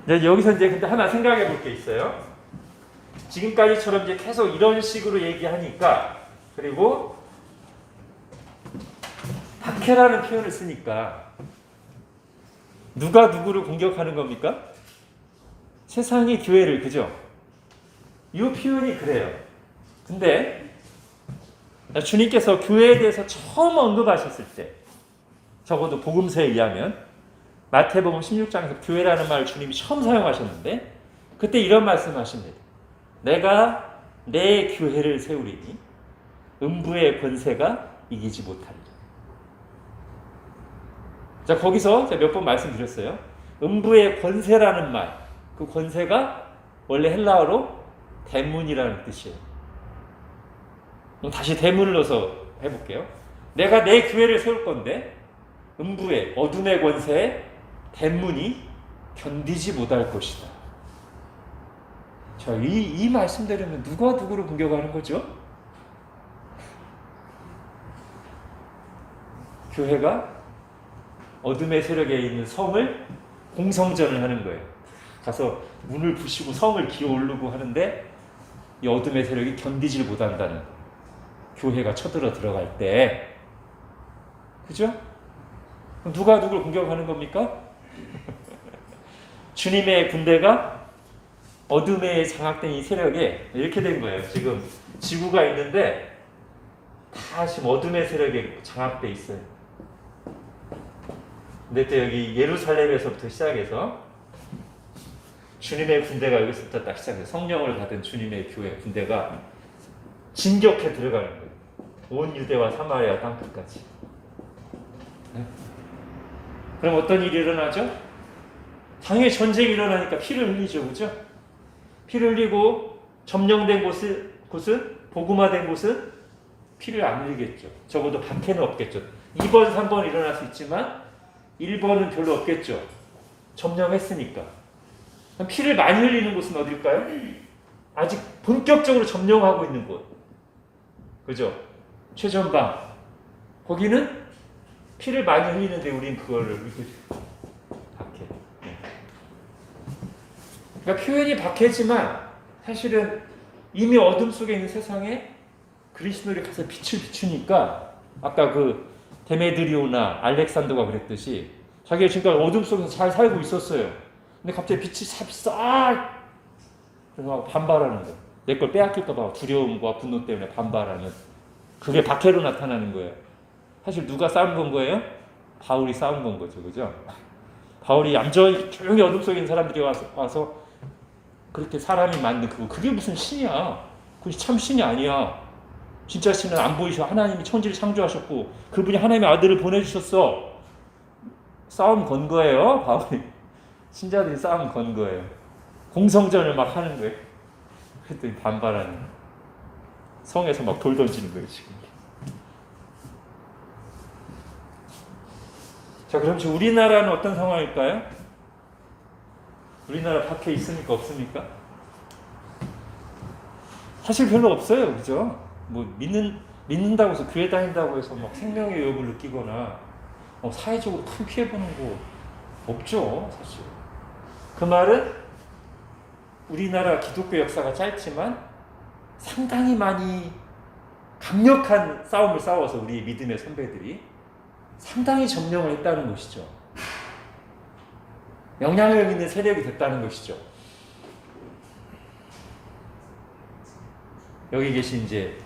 Speaker 1: 여기서 이제 근데 하나 생각해 볼 게 있어요. 지금까지처럼 이제 계속 이런 식으로 얘기하니까, 그리고 박해라는 표현을 쓰니까 누가 누구를 공격하는 겁니까? 세상이 교회를, 그죠? 이 표현이 그래요. 근데 주님께서 교회에 대해서 처음 언급하셨을 때, 적어도 복음서에 의하면 마태복음 16장에서 교회라는 말을 주님이 처음 사용하셨는데, 그때 이런 말씀하십니다. 내가 내 교회를 세우리니 음부의 권세가 이기지 못하리라. 자, 거기서 제가 몇 번 말씀드렸어요. 음부의 권세라는 말, 그 권세가 원래 헬라어로 대문이라는 뜻이에요. 그럼 다시 대문을 넣어서 해볼게요. 내가 내 교회를 세울 건데 음부의, 어둠의 권세에 대문이 견디지 못할 것이다. 자, 이 말씀대로면 누가 누구를 공격하는 거죠? 교회가 어둠의 세력에 있는 성을 공성전을 하는 거예요. 가서 문을 부시고 성을 기어오르고 하는데 이 어둠의 세력이 견디질 못한다는 거예요. 교회가 쳐들어 들어갈 때. 그죠? 그럼 누가 누굴 공격하는 겁니까? 주님의 군대가 어둠에 장악된 이 세력에 이렇게 된 거예요. 지금 지구가 있는데 다 지금 어둠의 세력에 장악돼 있어요. 근데 또 여기 예루살렘에서부터 시작해서 주님의 군대가 여기서부터 딱 시작해서 성령을 받은 주님의 교회 군대가 진격해 들어가는 거예요. 온 유대와 사마리아 땅끝까지. 네? 그럼 어떤 일이 일어나죠? 당연히 전쟁이 일어나니까 피를 흘리죠. 그죠? 피를 흘리고 점령된 곳은 복음화된 곳은 피를 안 흘리겠죠. 적어도 박해는 없겠죠. 2번, 3번 일어날 수 있지만 1번은 별로 없겠죠. 점령했으니까. 그럼 피를 많이 흘리는 곳은 어딜까요? 아직 본격적으로 점령하고 있는 곳. 그죠? 최전방. 거기는 피를 많이 흘리는데 우린 그거를 이렇게 박해. 그러니까 표현이 박해지만 사실은 이미 어둠 속에 있는 세상에 그리스도를 가서 빛을 비추니까 아까 그 데메드리오나 알렉산더가 그랬듯이 자기가 지금까지 어둠 속에서 잘 살고 있었어요. 근데 갑자기 빛이 싹 그래서 반발하는 거예요. 내 걸 빼앗길까 봐 두려움과 분노 때문에 반발하는. 그게 박해로 나타나는 거예요. 사실 누가 싸운 건 거예요? 바울이 싸운 건 거죠. 그죠? 바울이 얌전히 조용히 어둠 속에 있는 사람들이 와서 그렇게 사람이 만든 그게 무슨 신이야. 그게 참 신이 아니야. 진짜 신은 안 보이셔. 하나님이 천지를 창조하셨고 그분이 하나님의 아들을 보내주셨어. 싸움 건 거예요. 바울이. 신자들이 싸움 건 거예요. 공성전을 막 하는 거예요. 그랬더니 반발하는 거예요. 성에서 막 돌 던지는 거예요. 지금. 자, 그럼 지금 우리나라는 어떤 상황일까요? 우리나라 박해 있습니까? 없습니까? 사실 별로 없어요. 그죠? 뭐 믿는다고 해서 교회 다닌다고 해서 막 생명의 위협을 느끼거나 사회적으로 큰 피해 보는 거 없죠. 사실. 그 말은 우리나라 기독교 역사가 짧지만 상당히 많이 강력한 싸움을 싸워서 우리 믿음의 선배들이 상당히 점령을 했다는 것이죠. 영향력 있는 세력이 됐다는 것이죠. 여기 계신 이제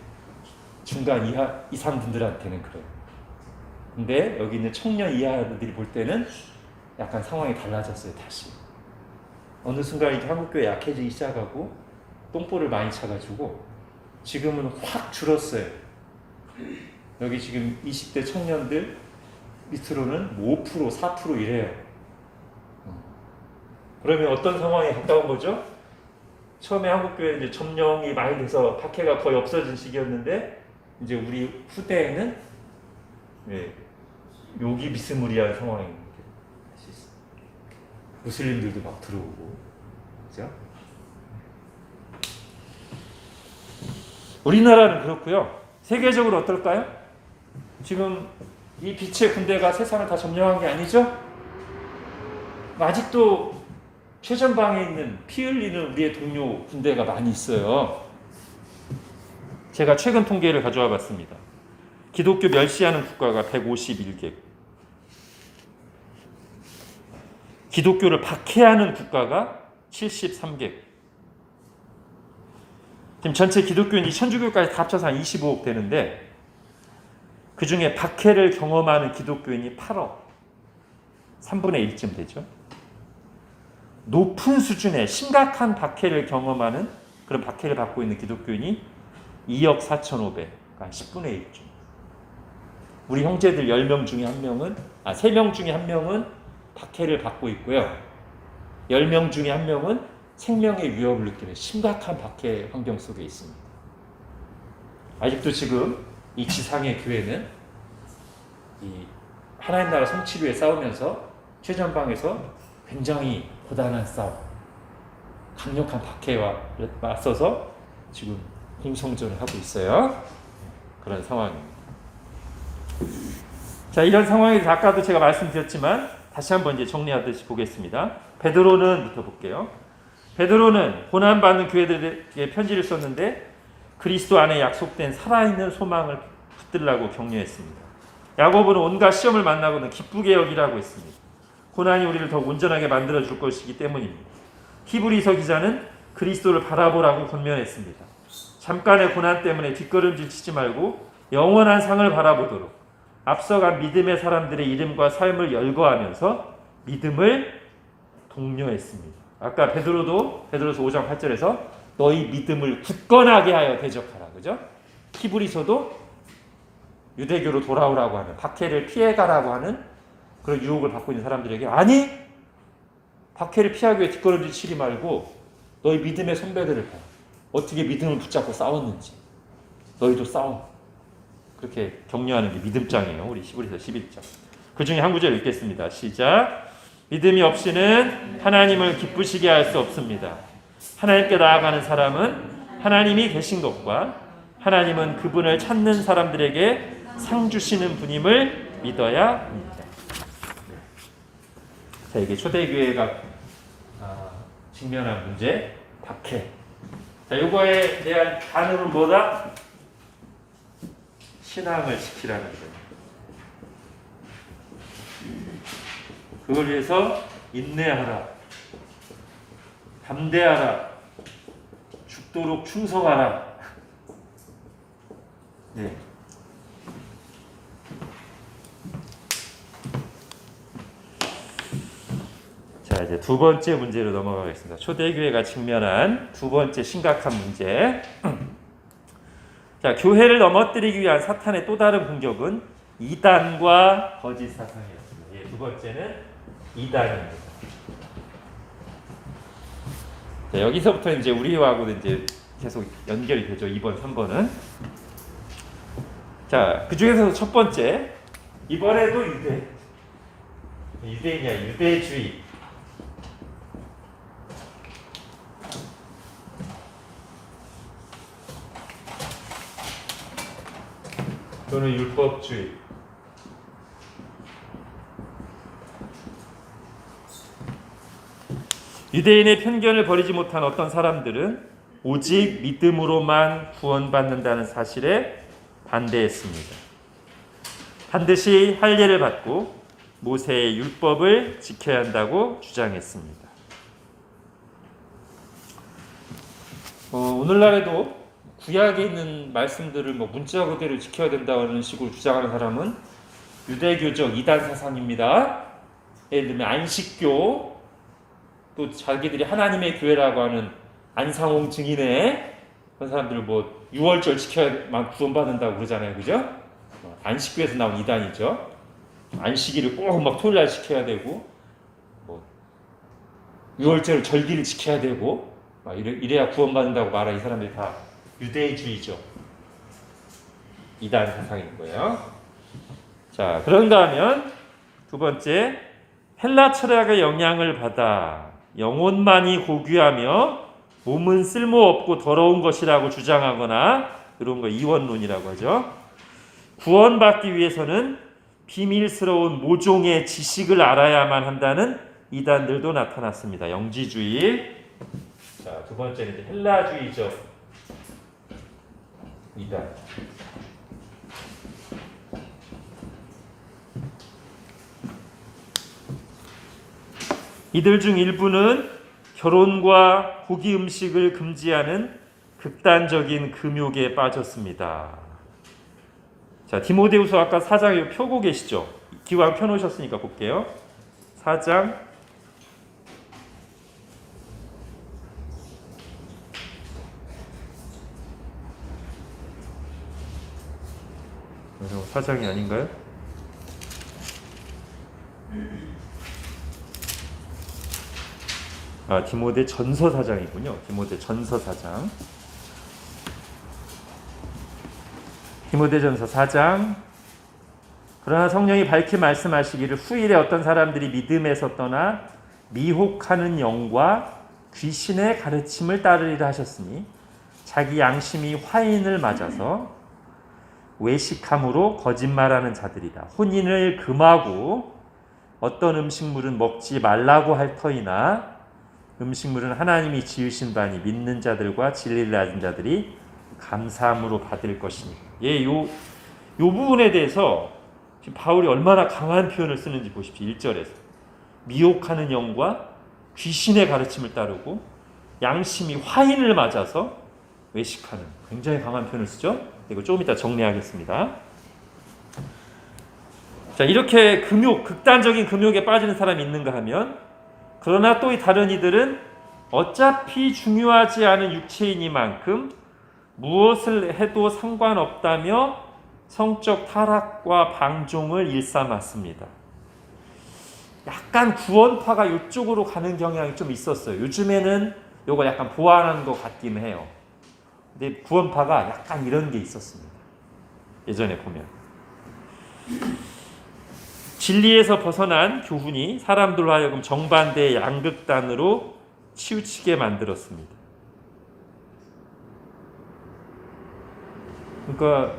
Speaker 1: 중간 이상 분들한테는 그래요. 근데 여기 있는 청년 이하들이 볼 때는 약간 상황이 달라졌어요. 다시 어느 순간 이렇게 한국교회 약해지기 시작하고 똥볼을 많이 차가지고 지금은 확 줄었어요. 여기 지금 20대 청년들 밑으로는 5%, 4% 이래요. 그러면 어떤 상황에 가까운 거죠? 처음에 한국교회 이제 점령이 많이 돼서 박해가 거의 없어진 시기였는데 이제 우리 후대에는 욕이 비스무리한 상황입니다. 무슬림들도 막 들어오고, 그죠? 우리나라는 그렇고요. 세계적으로 어떨까요? 지금 이 빛의 군대가 세상을 다 점령한 게 아니죠? 아직도 최전방에 있는 피 흘리는 우리의 동료 군대가 많이 있어요. 제가 최근 통계를 가져와 봤습니다. 기독교 멸시하는 국가가 151개, 기독교를 박해하는 국가가 73개. 지금 전체 기독교인이 천주교까지 다 합쳐서 한 25억 되는데 그 중에 박해를 경험하는 기독교인이 8억, 3분의 1쯤 되죠. 높은 수준의 심각한 박해를 경험하는 그런 박해를 받고 있는 기독교인이 2억 4,500, 그러니까 10분의 1쯤. 우리 형제들 10명 중에 1명은, 3명 중에 1명은 박해를 받고 있고요. 10명 중에 1명은 생명의 위협을 느끼는 심각한 박해 환경 속에 있습니다. 아직도 지금 이 지상의 교회는 이 하나님 나라 성취를 위해 싸우면서 최전방에서 굉장히 고단한 싸움, 강력한 박해와 맞서서 지금 공성전을 하고 있어요. 그런 상황입니다. 자, 이런 상황에서 아까도 제가 말씀드렸지만 다시 한번 이제 정리하듯이 보겠습니다. 베드로는부터 볼게요. 베드로는 고난받는 교회들에게 편지를 썼는데 그리스도 안에 약속된 살아있는 소망을 붙들라고 격려했습니다. 야고보는 온갖 시험을 만나고는 기쁘게 여기라고 했습니다. 고난이 우리를 더 온전하게 만들어줄 것이기 때문입니다. 히브리서 기자는 그리스도를 바라보라고 권면했습니다. 잠깐의 고난 때문에 뒷걸음질 치지 말고 영원한 상을 바라보도록 앞서간 믿음의 사람들의 이름과 삶을 열거하면서 믿음을 독려했습니다. 아까 베드로서 5장 8절에서 너희 믿음을 굳건하게 하여 대적하라. 그죠? 히브리서도 유대교로 돌아오라고 하는, 박해를 피해가라고 하는 그런 유혹을 받고 있는 사람들에게 아니! 박해를 피하기 위해 뒷걸음질 치지 말고 너희 믿음의 선배들을 봐. 어떻게 믿음을 붙잡고 싸웠는지. 너희도 싸워. 그렇게 격려하는 게 믿음장이에요. 우리 히브리서 11장. 그 중에 한 구절 읽겠습니다. 시작. 믿음이 없이는 하나님을 기쁘시게 할 수 없습니다. 하나님께 나아가는 사람은 하나님이 계신 것과 하나님은 그분을 찾는 사람들에게 상 주시는 분임을 믿어야 합니다. 자, 이게 초대교회가 직면한 문제, 박해. 자, 요거에 대한 단어는 뭐다? 신앙을 지키라는 거예요. 그걸 위해서 인내하라, 담대하라, 죽도록 충성하라. 네. 자, 이제 두 번째 문제로 넘어가겠습니다. 초대교회가 직면한 두 번째 심각한 문제. 자, 교회를 넘어뜨리기 위한 사탄의 또 다른 공격은 이단과 거짓 사상이었습니다. 예, 두 번째는 이단입니다. 자, 여기서부터 이제 우리하고도 이제 계속 연결이 되죠. 2번, 3번은. 자, 그 중에서 첫 번째, 이번에도 유대인이야, 유대주의. 또는 율법주의. 유대인의 편견을 버리지 못한 어떤 사람들은 오직 믿음으로만 구원받는다는 사실에 반대했습니다. 반드시 할례를 받고 모세의 율법을 지켜야 한다고 주장했습니다. 오늘날에도 구약에 있는 말씀들을 문자 그대로 지켜야 된다는 식으로 주장하는 사람은 유대교적 이단 사상입니다. 예를 들면 안식교, 또 자기들이 하나님의 교회라고 하는 안상홍 증인회, 그런 사람들 6월절 지켜야만 구원받는다고 그러잖아요. 그죠? 안식교에서 나온 이단이죠. 안식일을 꼭 토요일날 지켜야 되고 6월절 절기를 지켜야 되고 이래야 구원받는다고 말하는 이 사람들이 다 유대주의죠. 이단 사상인 거예요. 자, 그런가 하면 두 번째, 헬라 철학의 영향을 받아 영혼만이 고귀하며 몸은 쓸모없고 더러운 것이라고 주장하거나 이런 거 이원론이라고 하죠. 구원받기 위해서는 비밀스러운 모종의 지식을 알아야만 한다는 이단들도 나타났습니다. 영지주의. 자, 두 번째는 이제 헬라주의죠. 이단. 이들 중 일부는 결혼과 고기 음식을 금지하는 극단적인 금욕에 빠졌습니다. 자, 디모데후서 아까 4장 펴고 계시죠? 기왕 펴놓으셨으니까 볼게요. 4장 4장이 아닌가요? 디모데 전서 4장이군요. 디모데 전서 4장. 디모데 전서 4장. 그러나 성령이 밝히 말씀하시기를 후일에 어떤 사람들이 믿음에서 떠나 미혹하는 영과 귀신의 가르침을 따르리라 하셨으니 자기 양심이 화인을 맞아서 외식함으로 거짓말하는 자들이다. 혼인을 금하고 어떤 음식물은 먹지 말라고 할 터이나 음식물은 하나님이 지으신 바니 믿는 자들과 진리를 가진 자들이 감사함으로 받을 것이니. 요 부분에 대해서 지금 바울이 얼마나 강한 표현을 쓰는지 보십시오. 1절에서 미혹하는 영과 귀신의 가르침을 따르고 양심이 화인을 맞아서 외식하는, 굉장히 강한 표현을 쓰죠. 이거 조금 이따 정리하겠습니다. 자, 이렇게 극단적인 금욕에 빠지는 사람이 있는가 하면, 그러나 또 이 다른 이들은 어차피 중요하지 않은 육체이니만큼 무엇을 해도 상관없다며 성적 타락과 방종을 일삼았습니다. 약간 구원파가 이쪽으로 가는 경향이 좀 있었어요. 요즘에는 이거 약간 보완한 것 같긴 해요. 근데 구원파가 약간 이런 게 있었습니다. 예전에 보면 진리에서 벗어난 교훈이 사람들로 하여금 정반대의 양극단으로 치우치게 만들었습니다. 그러니까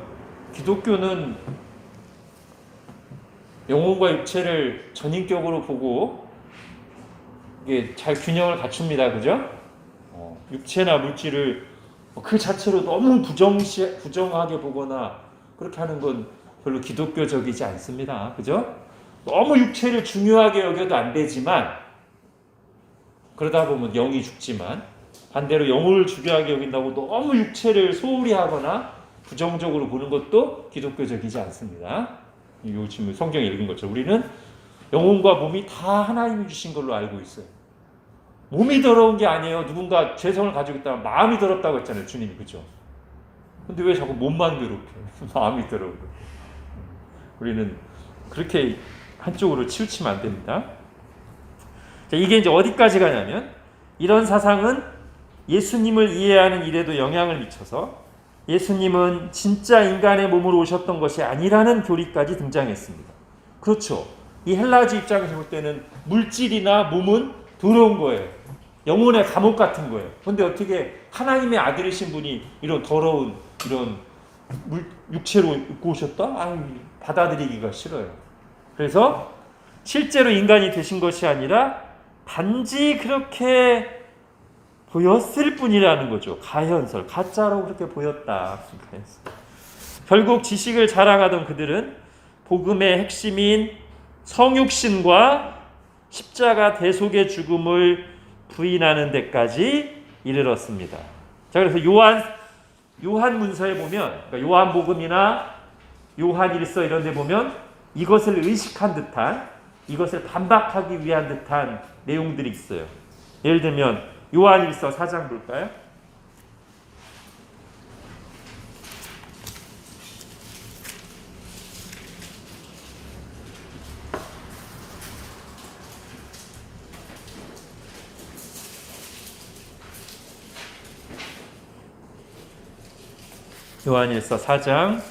Speaker 1: 기독교는 영혼과 육체를 전인격으로 보고 이게 잘 균형을 갖춥니다. 그죠? 육체나 물질을 그 자체로 너무 부정하게 보거나 그렇게 하는 건 별로 기독교적이지 않습니다. 그죠? 너무 육체를 중요하게 여겨도 안 되지만, 그러다 보면 영이 죽지만, 반대로 영혼을 중요하게 여긴다고 너무 육체를 소홀히 하거나 부정적으로 보는 것도 기독교적이지 않습니다. 요즘 성경에 읽은 것처럼 우리는 영혼과 몸이 다 하나님이 주신 걸로 알고 있어요. 몸이 더러운 게 아니에요. 누군가 죄성을 가지고 있다면 마음이 더럽다고 했잖아요, 주님이. 그죠? 근데 왜 자꾸 몸만 괴롭혀? 마음이 더러운 거. 우리는 그렇게 한쪽으로 치우치면 안 됩니다. 자, 이게 이제 어디까지 가냐면, 이런 사상은 예수님을 이해하는 일에도 영향을 미쳐서 예수님은 진짜 인간의 몸으로 오셨던 것이 아니라는 교리까지 등장했습니다. 그렇죠. 이 헬라지 입장에서 볼 때는 물질이나 몸은 더러운 거예요. 영혼의 감옥 같은 거예요. 그런데 어떻게 하나님의 아들이신 분이 이런 더러운 이런 육체로 입고 오셨다? 받아들이기가 싫어요. 그래서 실제로 인간이 되신 것이 아니라 단지 그렇게 보였을 뿐이라는 거죠. 가현설, 가짜로 그렇게 보였다. 결국 지식을 자랑하던 그들은 복음의 핵심인 성육신과 십자가 대속의 죽음을 부인하는 데까지 이르렀습니다. 자, 그래서 요한 문서에 보면, 그러니까 요한복음이나 요한일서 이런 데 보면 이것을 의식한 듯한, 이것을 반박하기 위한 듯한 내용들이 있어요. 예를 들면 요한일서 4장 볼까요? 요한일서 4장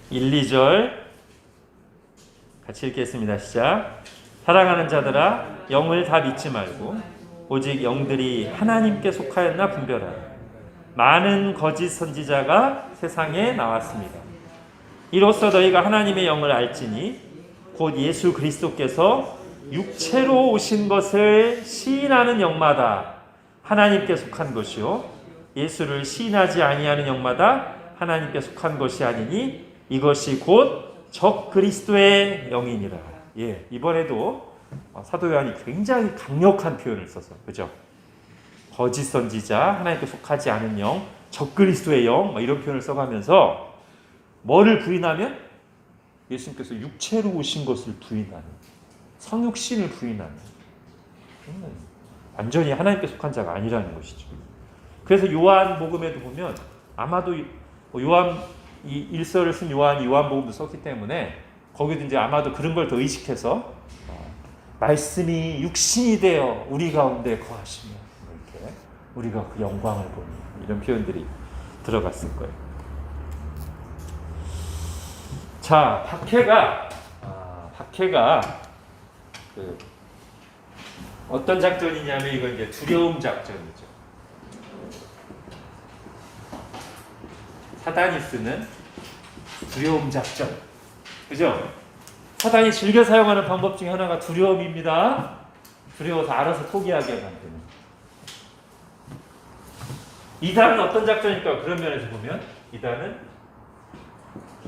Speaker 1: 1, 2절 같이 읽겠습니다. 시작. 사랑하는 자들아, 영을 다 믿지 말고 오직 영들이 하나님께 속하였나 분별하라. 많은 거짓 선지자가 세상에 나왔습니다. 이로써 너희가 하나님의 영을 알지니 곧 예수 그리스도께서 육체로 오신 것을 시인하는 영마다 하나님께 속한 것이요 예수를 시인하지 아니하는 영마다 하나님께 속한 것이 아니니 이것이 곧 적 그리스도의 영이니라. 예, 이번에도 사도 요한이 굉장히 강력한 표현을 써서, 그죠? 거짓 선지자, 하나님께 속하지 않은 영, 적 그리스도의 영, 이런 표현을 써가면서 뭐를 부인하면? 예수님께서 육체로 오신 것을 부인하는, 성육신을 부인하는, 완전히 하나님께 속한 자가 아니라는 것이죠. 그래서 요한복음에도 보면 아마도 요한 이 일서를 쓴 요한이 요한복음도 썼기 때문에 거기도 이제 아마도 그런 걸 더 의식해서 말씀이 육신이 되어 우리 가운데 거하시며 이렇게 우리가 그 영광을 보니 이런 표현들이 들어갔을 거예요. 자, 박해가 그 어떤 작전이냐면 이건 이제 두려움 작전이죠. 사단이 쓰는 두려움 작전. 그죠? 사단이 즐겨 사용하는 방법 중에 하나가 두려움입니다. 두려워서 알아서 포기하게 만드는. 이단은 어떤 작전일까? 그런 면에서 보면 이단은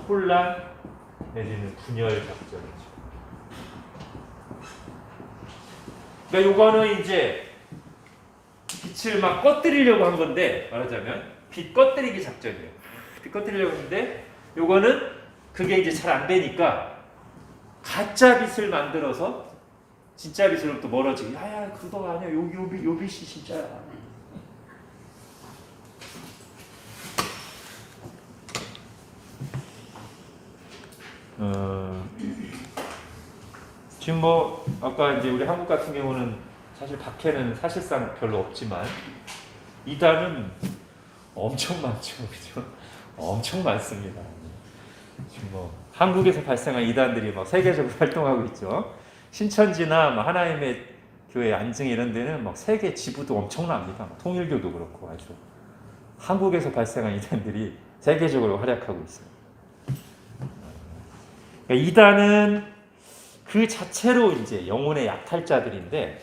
Speaker 1: 혼란 내지는 분열 작전이죠. 그러니까 요거는 이제 빛을 막 꺼뜨리려고 한 건데, 말하자면 빛 꺼뜨리기 작전이에요. 빛 꺼뜨리려고 했는데 요거는 그게 이제 잘 안 되니까 가짜 빛을 만들어서 진짜 빛으로부터 멀어지기. 야야 그거가 아니야. 요 빛이 진짜야. 지금 뭐 아까 이제 우리 한국 같은 경우는 사실 박해는 사실상 별로 없지만 이단은 엄청 많죠, 그죠? 엄청 많습니다. 지금 뭐 한국에서 발생한 이단들이 막 세계적으로 활동하고 있죠. 신천지나 뭐 하나님의 교회 안증 이런 데는 막 세계 지부도 엄청납니다. 통일교도 그렇고 아주 한국에서 발생한 이단들이 세계적으로 활약하고 있습니다. 그러니까 이단은 그 자체로 이제 영혼의 약탈자들인데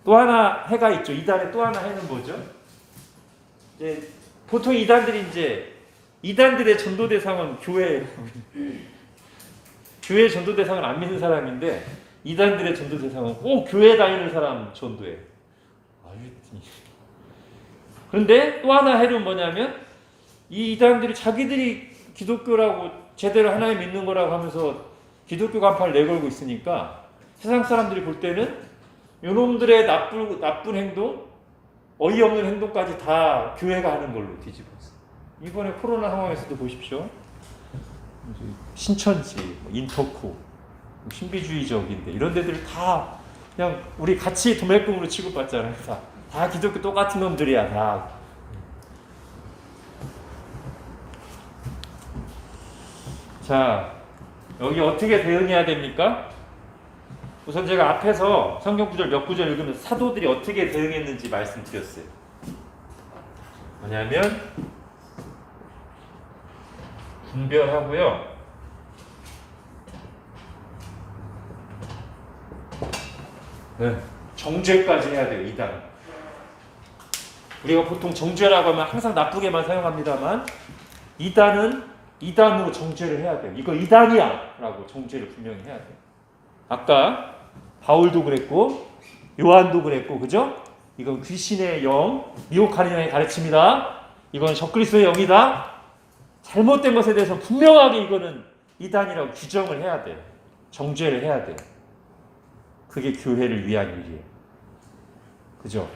Speaker 1: 또 하나 해가 있죠. 이단의 또 하나 해는 뭐죠? 이제 보통 이단들이 이제 이단들의 전도 대상은 교회 전도 대상은 안 믿는 사람인데 이단들의 전도 대상은 꼭 교회 다니는 사람 전도해. 그런데 또 하나 해는 뭐냐면 이 이단들이 자기들이 기독교라고 제대로 하나님 믿는 거라고 하면서 기독교 간판을 내걸고 있으니까 세상 사람들이 볼 때는 요놈들의 나쁜 행동, 어이없는 행동까지 다 교회가 하는 걸로 뒤집었어요. 이번에 코로나 상황에서도 보십시오. 신천지, 인터코, 신비주의적인데 이런 데들 다 그냥 우리 같이 도매금으로 취급받잖아요. 다 기독교 똑같은 놈들이야. 다. 자, 여기 어떻게 대응해야 됩니까? 우선 제가 앞에서 성경 구절 몇 구절 읽으면서 사도들이 어떻게 대응했는지 말씀드렸어요. 뭐냐면 분별하고요. 네, 정죄까지 해야 돼요. 이단. 우리가 보통 정죄라고 하면 항상 나쁘게만 사용합니다만 이단은 이단으로 정죄를 해야 돼요. 이거 이단이야 라고 정죄를 분명히 해야 돼요. 아까 바울도 그랬고 요한도 그랬고 그죠? 이건 귀신의 영, 미혹하는 영의 가르침이다. 이건 적그리스도의 영이다. 잘못된 것에 대해서 분명하게 이거는 이단이라고 규정을 해야 돼요. 정죄를 해야 돼요. 그게 교회를 위한 일이에요. 그죠?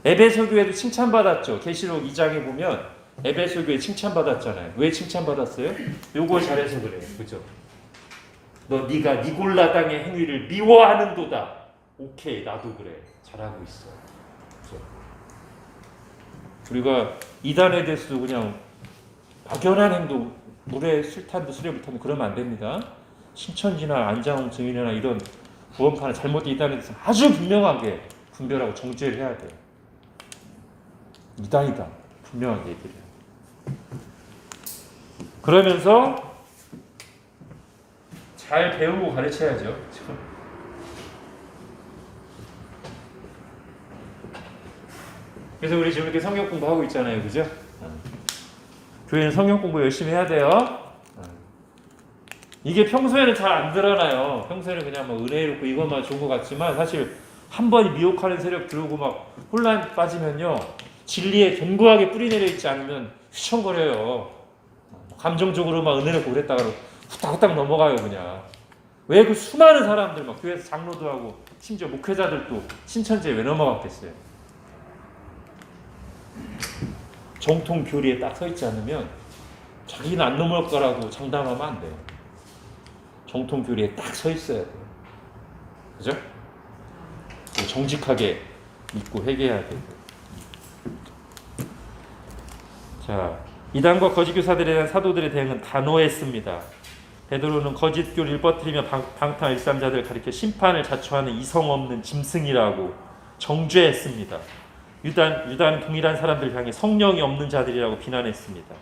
Speaker 1: 에베소 교회도 칭찬받았죠. 계시록 2장에 보면 에베소 교회 칭찬받았잖아요. 왜 칭찬받았어요? 요거 잘해서 그래요. 그죠? 네가 니골라 당의 행위를 미워하는도다. 오케이, 나도 그래. 잘하고 있어. 그죠? 우리가 이단에 대해서도 그냥 막연한 행동, 물에 술탄도 술에 불탄도 그러면 안 됩니다. 신천지나 안장홍 증인이나 이런 구원파나 잘못된 이단에 대해서 아주 분명하게 분별하고 정죄를 해야 돼요. 이단이다. 분명하게 얘기해요. 그러면서 잘 배우고 가르쳐야죠. 그래서 우리 지금 이렇게 성경 공부하고 있잖아요. 그죠? 교회는 성경 공부 열심히 해야 돼요. 이게 평소에는 잘 안 드러나요. 평소에는 그냥 뭐 은혜롭고 이것만 좋은 것 같지만 사실 한 번이 미혹하는 세력 들어오고 막 혼란 빠지면요. 진리에 견고하게 뿌리내려 있지 않으면 휘청거려요. 감정적으로 막 은혜롭고 그랬다가 후딱후딱 넘어가요 그냥. 왜 그 수많은 사람들 막 교회에서 장로도 하고 심지어 목회자들도 신천지에 왜 넘어갔겠어요. 정통 교리에 딱 서 있지 않으면 자기는 안 넘어갈 거라고 장담하면 안 돼요. 정통 교리에 딱 서 있어야 돼요. 그죠? 정직하게 믿고 회개해야 되고. 자, 이단과 거짓 교사들에 대한 사도들의 대응은 단호했습니다. 베드로는 거짓 교리를 퍼뜨리며 방탕 일삼자들을 가리켜 심판을 자초하는 이성 없는 짐승이라고 정죄했습니다. 유다는 동일한 사람들 향해 성령이 없는 자들이라고 비난했습니다.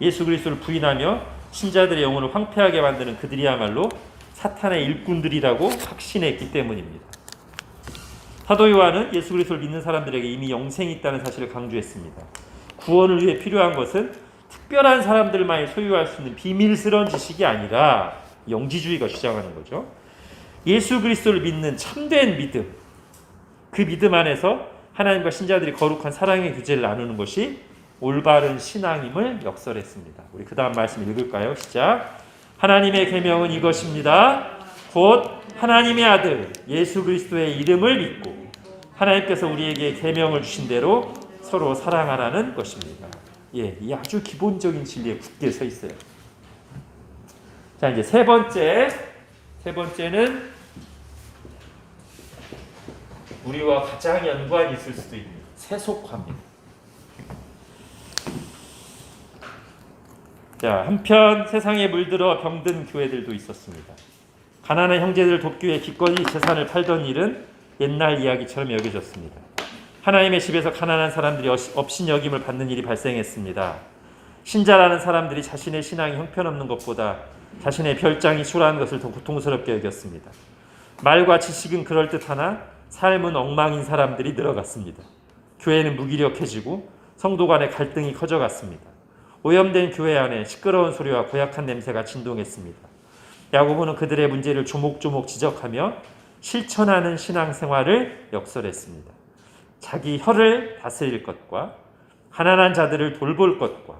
Speaker 1: 예수 그리스도를 부인하며 신자들의 영혼을 황폐하게 만드는 그들이야말로 사탄의 일꾼들이라고 확신했기 때문입니다. 사도 요한은 예수 그리스도를 믿는 사람들에게 이미 영생이 있다는 사실을 강조했습니다. 구원을 위해 필요한 것은 특별한 사람들만이 소유할 수 있는 비밀스러운 지식이 아니라 영지주의가 주장하는 거죠. 예수 그리스도를 믿는 참된 믿음, 그 믿음 안에서 하나님과 신자들이 거룩한 사랑의 교제를 나누는 것이 올바른 신앙임을 역설했습니다. 우리 그 다음 말씀 읽을까요? 시작. 하나님의 계명은 이것입니다. 곧 하나님의 아들 예수 그리스도의 이름을 믿고 하나님께서 우리에게 계명을 주신 대로 서로 사랑하라는 것입니다. 예, 이 아주 기본적인 진리에 굳게 서 있어요. 자, 이제 세 번째는 우리와 가장 연관이 있을 수도 있는 세속화입니다. 자, 한편 세상에 물들어 병든 교회들도 있었습니다. 가난한 형제들을 돕기 위해 기꺼이 재산을 팔던 일은 옛날 이야기처럼 여겨졌습니다. 하나님의 집에서 가난한 사람들이 업신여김을 받는 일이 발생했습니다. 신자라는 사람들이 자신의 신앙이 형편없는 것보다 자신의 별장이 초라한 것을 더 고통스럽게 여겼습니다. 말과 지식은 그럴듯하나 삶은 엉망인 사람들이 늘어갔습니다. 교회는 무기력해지고 성도 간의 갈등이 커져갔습니다. 오염된 교회 안에 시끄러운 소리와 고약한 냄새가 진동했습니다. 야고보는 그들의 문제를 조목조목 지적하며 실천하는 신앙생활을 역설했습니다. 자기 혀를 다스릴 것과 가난한 자들을 돌볼 것과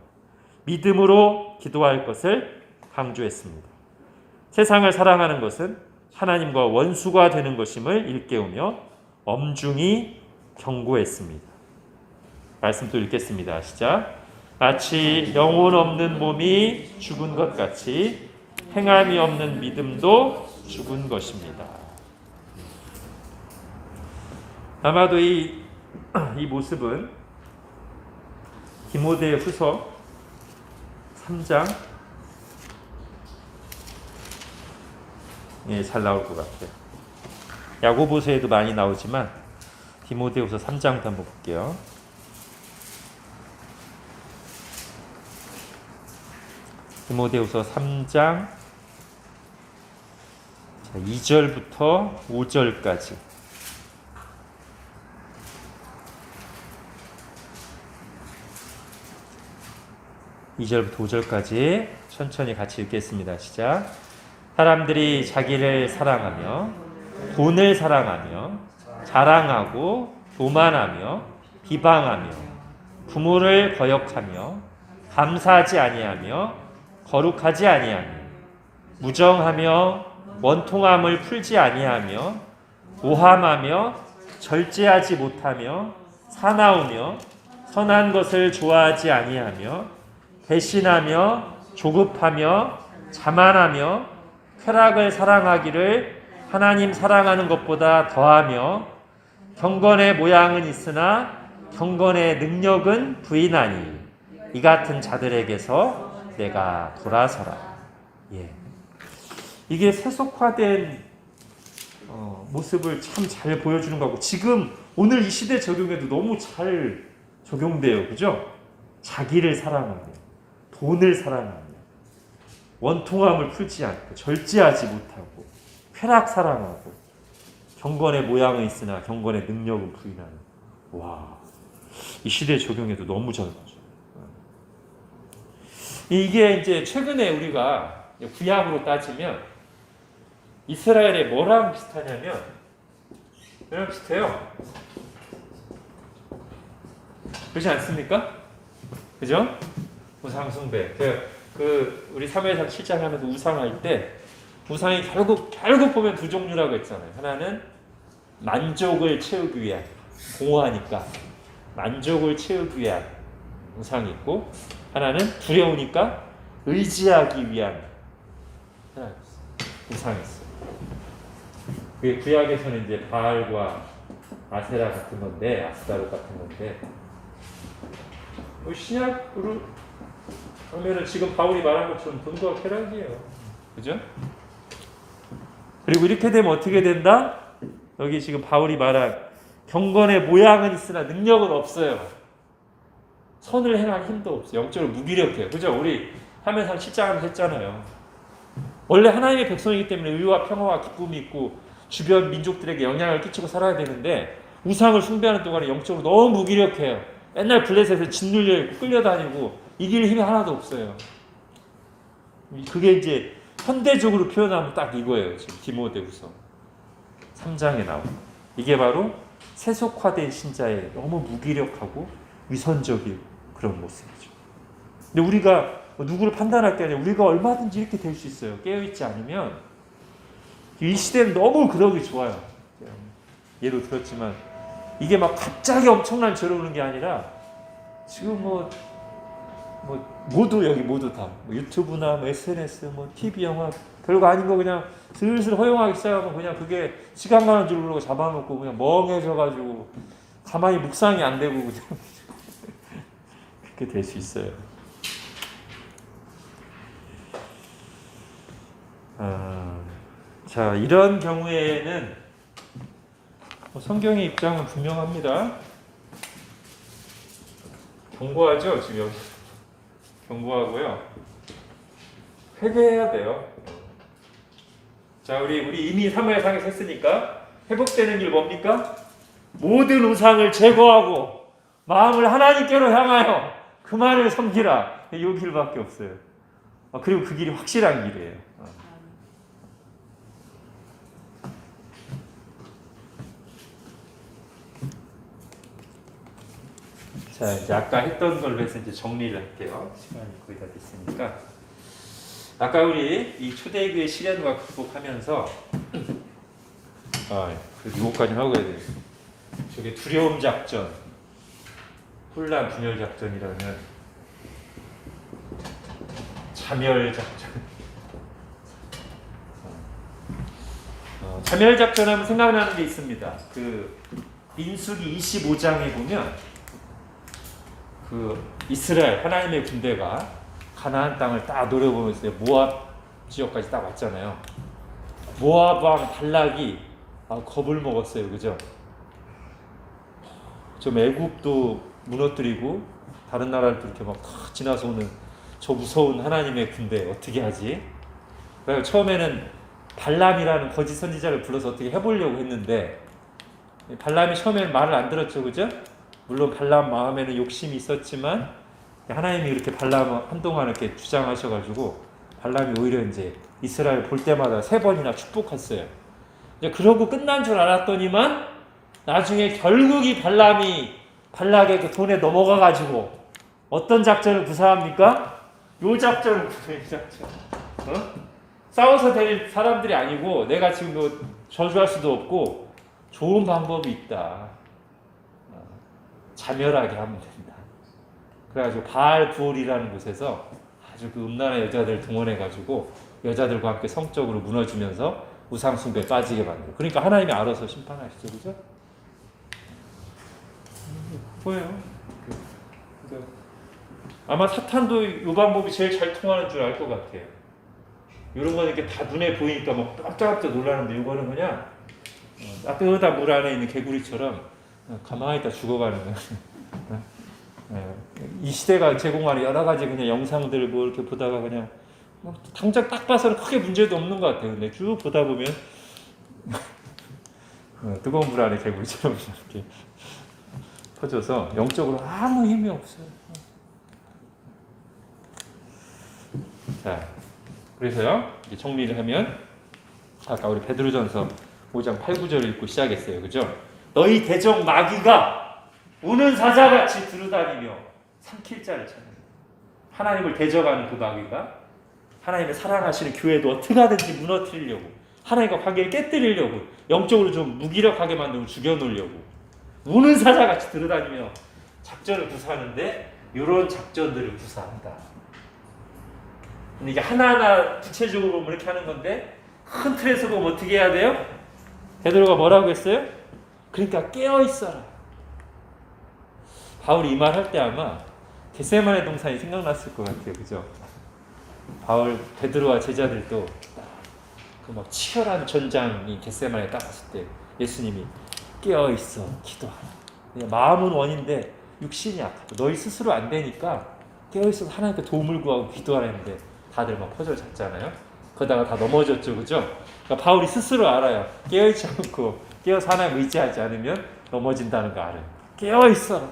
Speaker 1: 믿음으로 기도할 것을 강조했습니다. 세상을 사랑하는 것은 하나님과 원수가 되는 것임을 일깨우며 엄중히 경고했습니다. 말씀 또 읽겠습니다. 시작. 마치 영혼 없는 몸이 죽은 것 같이 행함이 없는 믿음도 죽은 것입니다. 아마도 이 모습은 디모데후서 3장 잘 나올 것 같아요. 야고보서에도 많이 나오지만 디모데후서 3장부터 한번 볼게요. 디모데후서 3장 2절부터 5절까지. (2절부터 5절까지) 천천히 같이 읽겠습니다. 시작. 사람들이 자기를 사랑하며 돈을 사랑하며 자랑하고 교만하며 비방하며 부모를 거역하며 감사하지 아니하며 거룩하지 아니하며 무정하며 원통함을 풀지 아니하며 오함하며 절제하지 못하며 사나우며 선한 것을 좋아하지 아니하며 배신하며 조급하며 자만하며 쾌락을 사랑하기를 하나님 사랑하는 것보다 더하며 경건의 모양은 있으나 경건의 능력은 부인하니 이 같은 자들에게서 내가 돌아서라. 예. 이게 세속화된 모습을 참 잘 보여주는 거고, 지금 오늘 이 시대 적용에도 너무 잘 적용돼요. 그죠? 자기를 사랑하며 돈을 사랑하며 원통함을 풀지 않고 절제하지 못하고 쾌락 사랑하고 경건의 모양은 있으나 경건의 능력은 부인하는. 와, 이 시대 적용에도 너무 잘 맞아요. 이게 이제 최근에 우리가 구약으로 따지면 이스라엘의 뭐랑 비슷하냐면, 뭐랑 비슷해요. 그렇지 않습니까? 그죠? 우상숭배. 우리 사무엘상 7장 하면서 우상할 때 우상이 결국 보면 두 종류라고 했잖아요. 하나는 만족을 채우기 위한, 공허하니까 만족을 채우기 위한 우상이 있고, 하나는 두려우니까 의지하기 위한 우상이 있어요. 그게 구약에서는 이제 바알과 아세라 같은 건데, 아스타롯 같은 건데, 신약으로 보면은 지금 바울이 말한 것처럼 돈과 쾌락이에요. 그죠? 그리고 이렇게 되면 어떻게 된다? 여기 지금 바울이 말한 경건의 모양은 있으나 능력은 없어요. 선을 행할 힘도 없어요. 영적으로 무기력해요. 그죠? 우리 하면서 7장을 했잖아요. 원래 하나님의 백성이기 때문에 의와 평화와 기쁨이 있고 주변 민족들에게 영향을 끼치고 살아야 되는데 우상을 숭배하는 동안에 영적으로 너무 무기력해요. 맨날 블레셋에서 짓눌려 있고 끌려다니고 이길 힘이 하나도 없어요. 그게 이제 현대적으로 표현하면 딱 이거예요. 지금 디모데후서 3장에 나오는 이게 바로 세속화된 신자의 너무 무기력하고 위선적인 그런 모습이죠. 근데 우리가 누구를 판단할 게 아니라 우리가 얼마든지 이렇게 될 수 있어요. 깨어있지 않으면. 이 시대는 너무 그러기 좋아요. 예로 들었지만 이게 막 갑자기 엄청난 죄로 오는 게 아니라 지금 뭐 모두 여기 모두 다 유튜브나 SNS, TV, 영화 별거 아닌 거 그냥 슬슬 허용하기 시작하면 그냥 그게 시간 가는 줄 모르고 잡아놓고 그냥 멍해져가지고 가만히 묵상이 안 되고 그냥 그렇게 될 수 있어요. 자, 이런 경우에는 성경의 입장은 분명합니다. 경고하죠, 지금 여기. 경고하고요. 회개해야 돼요. 자, 우리 이미 사무엘상에서 했으니까 회복되는 길 뭡니까? 모든 우상을 제거하고 마음을 하나님께로 향하여 그만을 섬기라. 이 길밖에 없어요. 그리고 그 길이 확실한 길이에요. 자, 이제 아까 했던 걸로 해서 이제 정리를 할게요. 시간이 거의 다 됐으니까. 아까 우리 이 초대교회 시련과 극복하면서 요거까지 하고 해야 돼요. 저게 두려움 작전, 혼란 분열 작전이라는 자멸 작전. 자멸 작전 하면 생각나는 게 있습니다. 그 민수기 25장에 보면 그 이스라엘 하나님의 군대가 가나안 땅을 딱 노려보면서 모압 지역까지 딱 왔잖아요. 모압 왕 발락이 겁을 먹었어요, 그죠? 좀 애굽도 무너뜨리고 다른 나라들도 이렇게 막 지나서 오는 저 무서운 하나님의 군대 어떻게 하지? 그래서 처음에는 발람이라는 거짓 선지자를 불러서 어떻게 해보려고 했는데 발람이 처음에는 말을 안 들었죠, 그죠? 물론 발람 마음에는 욕심이 있었지만 하나님이 이렇게 발람 한동안 이렇게 주장하셔가지고 발람이 오히려 이제 이스라엘 볼 때마다 3번이나 축복했어요. 이제 그러고 끝난 줄 알았더니만 나중에 결국 이 발람이 발락의 그 돈에 넘어가가지고 어떤 작전을 구사합니까? 요 작전을 구사해요. 작전. 싸워서 될 사람들이 아니고 내가 지금 뭐 저주할 수도 없고 좋은 방법이 있다. 자멸하게 하면 된다. 그래가지고 바알 부올이라는 곳에서 아주 그 음란한 여자들 동원해가지고 여자들과 함께 성적으로 무너지면서 우상숭배에 빠지게 만들어. 그러니까 하나님이 알아서 심판하시죠, 그죠? 보여요. 아마 사탄도 이 방법이 제일 잘 통하는 줄 알 것 같아요. 이런 건 이렇게 다 눈에 보이니까 막 깜짝깜짝 놀라는데 이거는 그냥 따뜻한 물 안에 있는 개구리처럼 가만히 있다 죽어가는 거예요. 이 시대가 제공하는 여러 가지 그냥 영상들 뭐 이렇게 보다가 그냥 당장 딱 봐서는 크게 문제도 없는 것 같아요. 근데 쭉 보다 보면 뜨거운 물 안에 개구리처럼 이렇게 퍼져서 영적으로 아무 힘이 없어요. 자, 그래서요 이제 정리를 하면 아까 우리 베드로전서 5장 8, 9절을 읽고 시작했어요, 그죠? 너희 대적 마귀가 우는 사자같이 두루다니며 삼킬 자를 찾는 하나님을 대적하는 그 마귀가 하나님의 사랑하시는 교회도 어떻게 하든지 무너뜨리려고 하나님과 관계를 깨뜨리려고 영적으로 좀 무기력하게 만들고 죽여놓으려고 우는 사자같이 두루다니며 작전을 구사하는데 이런 작전들을 구사한다. 근데 이게 하나하나 구체적으로 보면 이렇게 하는 건데 큰 틀에서 보면 어떻게 해야 돼요? 베드로가 뭐라고 했어요? 그러니까 깨어있어라. 바울이 이 말 할 때 아마 겟세마네 동산이 생각났을 것 같아요, 그죠? 바울, 베드로와 제자들도 그 막 치열한 전장이 겟세마네 딱 갔을 때 예수님이 깨어있어 기도하라. 마음은 원인데 육신이 약하고 너희 스스로 안 되니까 깨어있어서 하나님께 도움을 구하고 기도하라 했는데 다들 막 퍼즐 잡잖아요. 그러다가 다 넘어졌죠. 그죠? 그러니까 바울이 스스로 알아요. 깨어있지 않고 깨어서 하나님 의지하지 않으면 넘어진다는 거 알아요. 깨어있어라.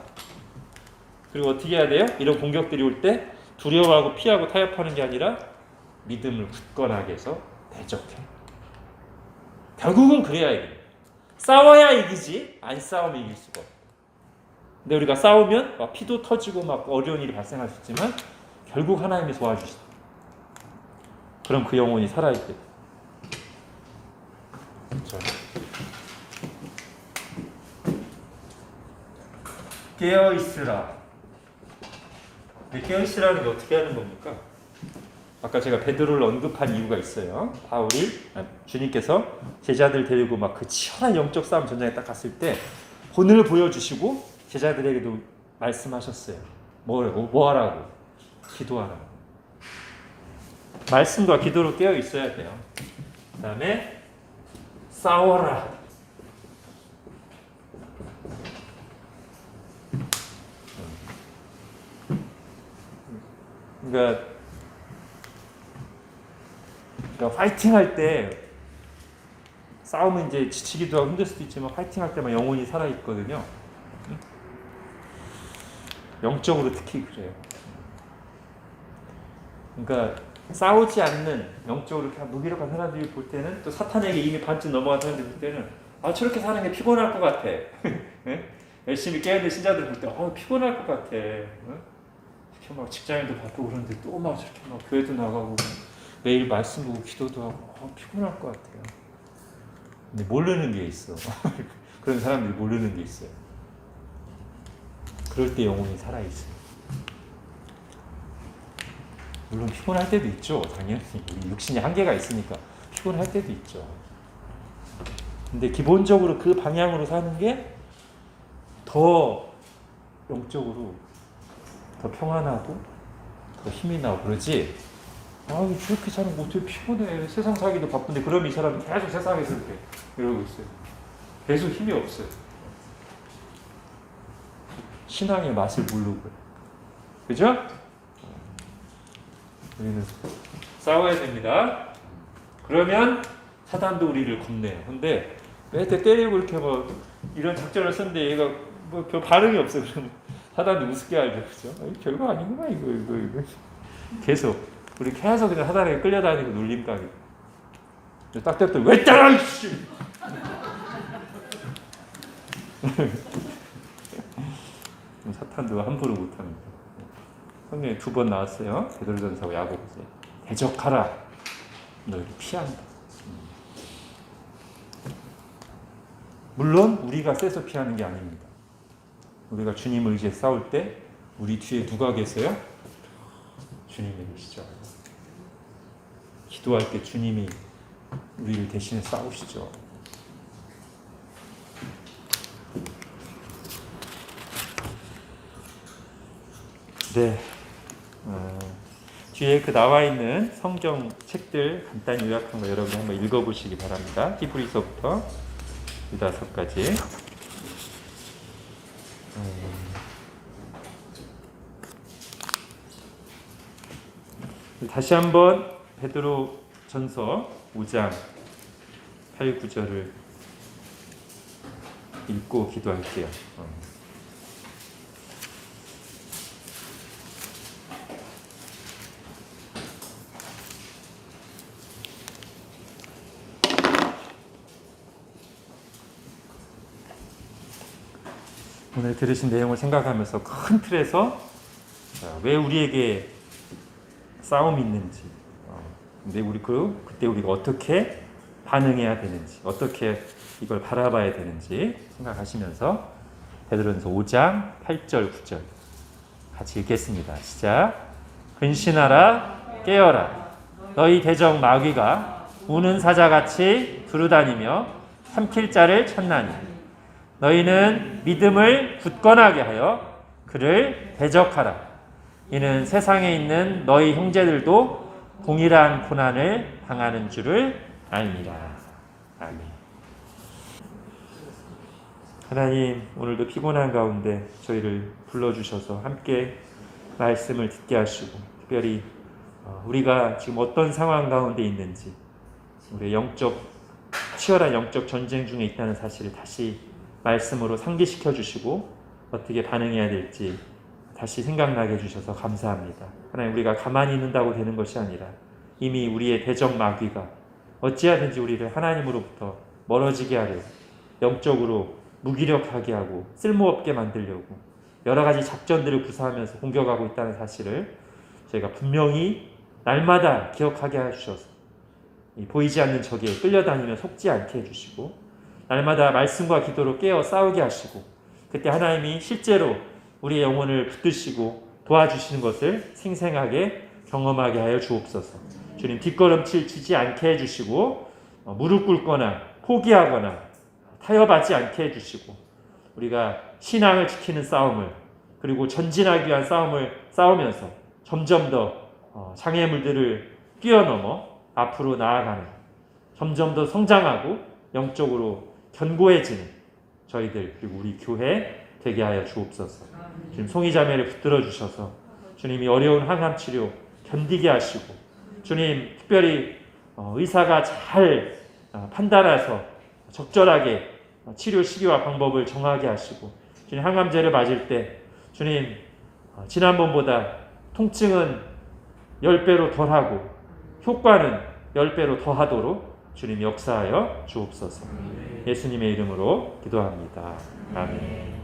Speaker 1: 그리고 어떻게 해야 돼요? 이런 공격들이 올 때 두려워하고 피하고 타협하는 게 아니라 믿음을 굳건하게 해서 대적해. 결국은 그래야 이겨. 싸워야 이기지 안 싸우면 이길 수가 없어. 근데 우리가 싸우면 막 피도 터지고 막 어려운 일이 발생할 수 있지만 결국 하나님이 도와주시다. 그럼 그 영혼이 살아있게. 깨어있으라. 깨어있으라는 게 어떻게 하는 겁니까? 아까 제가 베드로를 언급한 이유가 있어요. 주님께서 제자들 데리고 막 그 치열한 영적 싸움 전장에 딱 갔을 때 본을 보여주시고 제자들에게도 말씀하셨어요. 뭐 하라고? 기도하라고. 말씀과 기도로 깨어 있어야 돼요. 그 다음에 싸워라. 그러니까 파이팅 할 때 싸움은 이제 지치기도 하고 힘들 수도 있지만 파이팅 할 때만 영혼이 살아있거든요. 영적으로 특히 그래요. 그러니까 싸우지 않는 영적으로 이렇게 무기력한 사람들이 볼 때는 또 사탄에게 이미 반쯤 넘어간 사람들이 볼 때는 저렇게 사는 게 피곤할 것 같아. 열심히 깨어있는 신자들 볼 때 피곤할 것 같아. 이렇게 막 직장인도 바쁘고 그런데 또 막 저렇게 막 교회도 나가고 매일 말씀 보고 기도도 하고 피곤할 것 같아요. 근데 모르는 게 있어. 그런 사람들이 모르는 게 있어요. 그럴 때 영혼이 살아있어요. 물론 피곤할 때도 있죠. 당연히 우리 육신이 한계가 있으니까 피곤할 때도 있죠. 근데 기본적으로 그 방향으로 사는 게 더 영적으로 더 평안하고 더 힘이 나고 그러지. 저렇게 사는 거 어떻게 피곤해. 세상 살기도 바쁜데 그럼 이 사람은 계속 세상에서 이렇게 이러고 있어요. 계속 힘이 없어요. 신앙의 맛을 모르고. 그죠? 우리는 싸워야 됩니다. 그러면 사단도 우리를 겁내요. 근데 왜 때리고 이렇게 이런 작전을 쓰는데 얘가 별 반응이 없어. 그러면 사단도 우습게 알죠. 그죠? 별거 아니구나 이거. 계속 우리 계속 그냥 사단에게 끌려다니고 놀림감이. 딱 때렸더니 왜 때려 이씨. 사탄도 함부로 못합니다. 성경에 2번 나왔어요. 베드로전서와 야고보서. 대적하라. 너희를 피한다. 물론 우리가 세서 피하는 게 아닙니다. 우리가 주님을 의지해 싸울 때 우리 뒤에 누가 계세요? 주님이 계시죠. 기도할 때 주님이 우리를 대신해 싸우시죠. 네. 뒤에 그 나와 있는 성경 책들 간단히 요약한 거 여러분 한번 읽어보시기 바랍니다. 히브리서부터 유다서까지. 다시 한번 베드로 전서 5장 8, 9절을 읽고 기도할게요. 오늘 들으신 내용을 생각하면서 큰 틀에서 왜 우리에게 싸움이 있는지, 근데 그때 우리가 어떻게 반응해야 되는지, 어떻게 이걸 바라봐야 되는지 생각하시면서 베드로전서 5장 8절 9절 같이 읽겠습니다. 시작. 근신하라 깨어라 너희 대적 마귀가 우는 사자같이 두루다니며 삼킬 자를 찾나니 너희는 믿음을 굳건하게 하여 그를 대적하라. 이는 세상에 있는 너희 형제들도 동일한 고난을 당하는 줄을 알미라. 아멘. 하나님, 오늘도 피곤한 가운데 저희를 불러주셔서 함께 말씀을 듣게 하시고, 특별히 우리가 지금 어떤 상황 가운데 있는지, 우리의 치열한 영적 전쟁 중에 있다는 사실을 다시 말씀으로 상기시켜 주시고 어떻게 반응해야 될지 다시 생각나게 해주셔서 감사합니다. 하나님, 우리가 가만히 있는다고 되는 것이 아니라 이미 우리의 대적 마귀가 어찌하든지 우리를 하나님으로부터 멀어지게 하려고, 영적으로 무기력하게 하고 쓸모없게 만들려고 여러 가지 작전들을 구사하면서 공격하고 있다는 사실을 저희가 분명히 날마다 기억하게 해주셔서 보이지 않는 적에 끌려다니며 속지 않게 해주시고, 날마다 말씀과 기도로 깨어 싸우게 하시고, 그때 하나님이 실제로 우리의 영혼을 붙드시고 도와주시는 것을 생생하게 경험하게 하여 주옵소서. 주님, 뒷걸음질 치지 않게 해주시고, 무릎 꿇거나 포기하거나 타협하지 않게 해주시고, 우리가 신앙을 지키는 싸움을, 그리고 전진하기 위한 싸움을 싸우면서 점점 더 장애물들을 뛰어넘어 앞으로 나아가는, 점점 더 성장하고 영적으로 견고해지는 저희들, 그리고 우리 교회 되게 하여 주옵소서. 주님, 송이자매를 붙들어 주셔서 주님이 어려운 항암 치료 견디게 하시고, 주님, 특별히 의사가 잘 판단해서 적절하게 치료 시기와 방법을 정하게 하시고, 주님, 항암제를 맞을 때 주님, 지난번보다 통증은 10배로 덜하고 효과는 10배로 더하도록 주님 역사하여 주옵소서. 예수님의 이름으로 기도합니다. 아멘.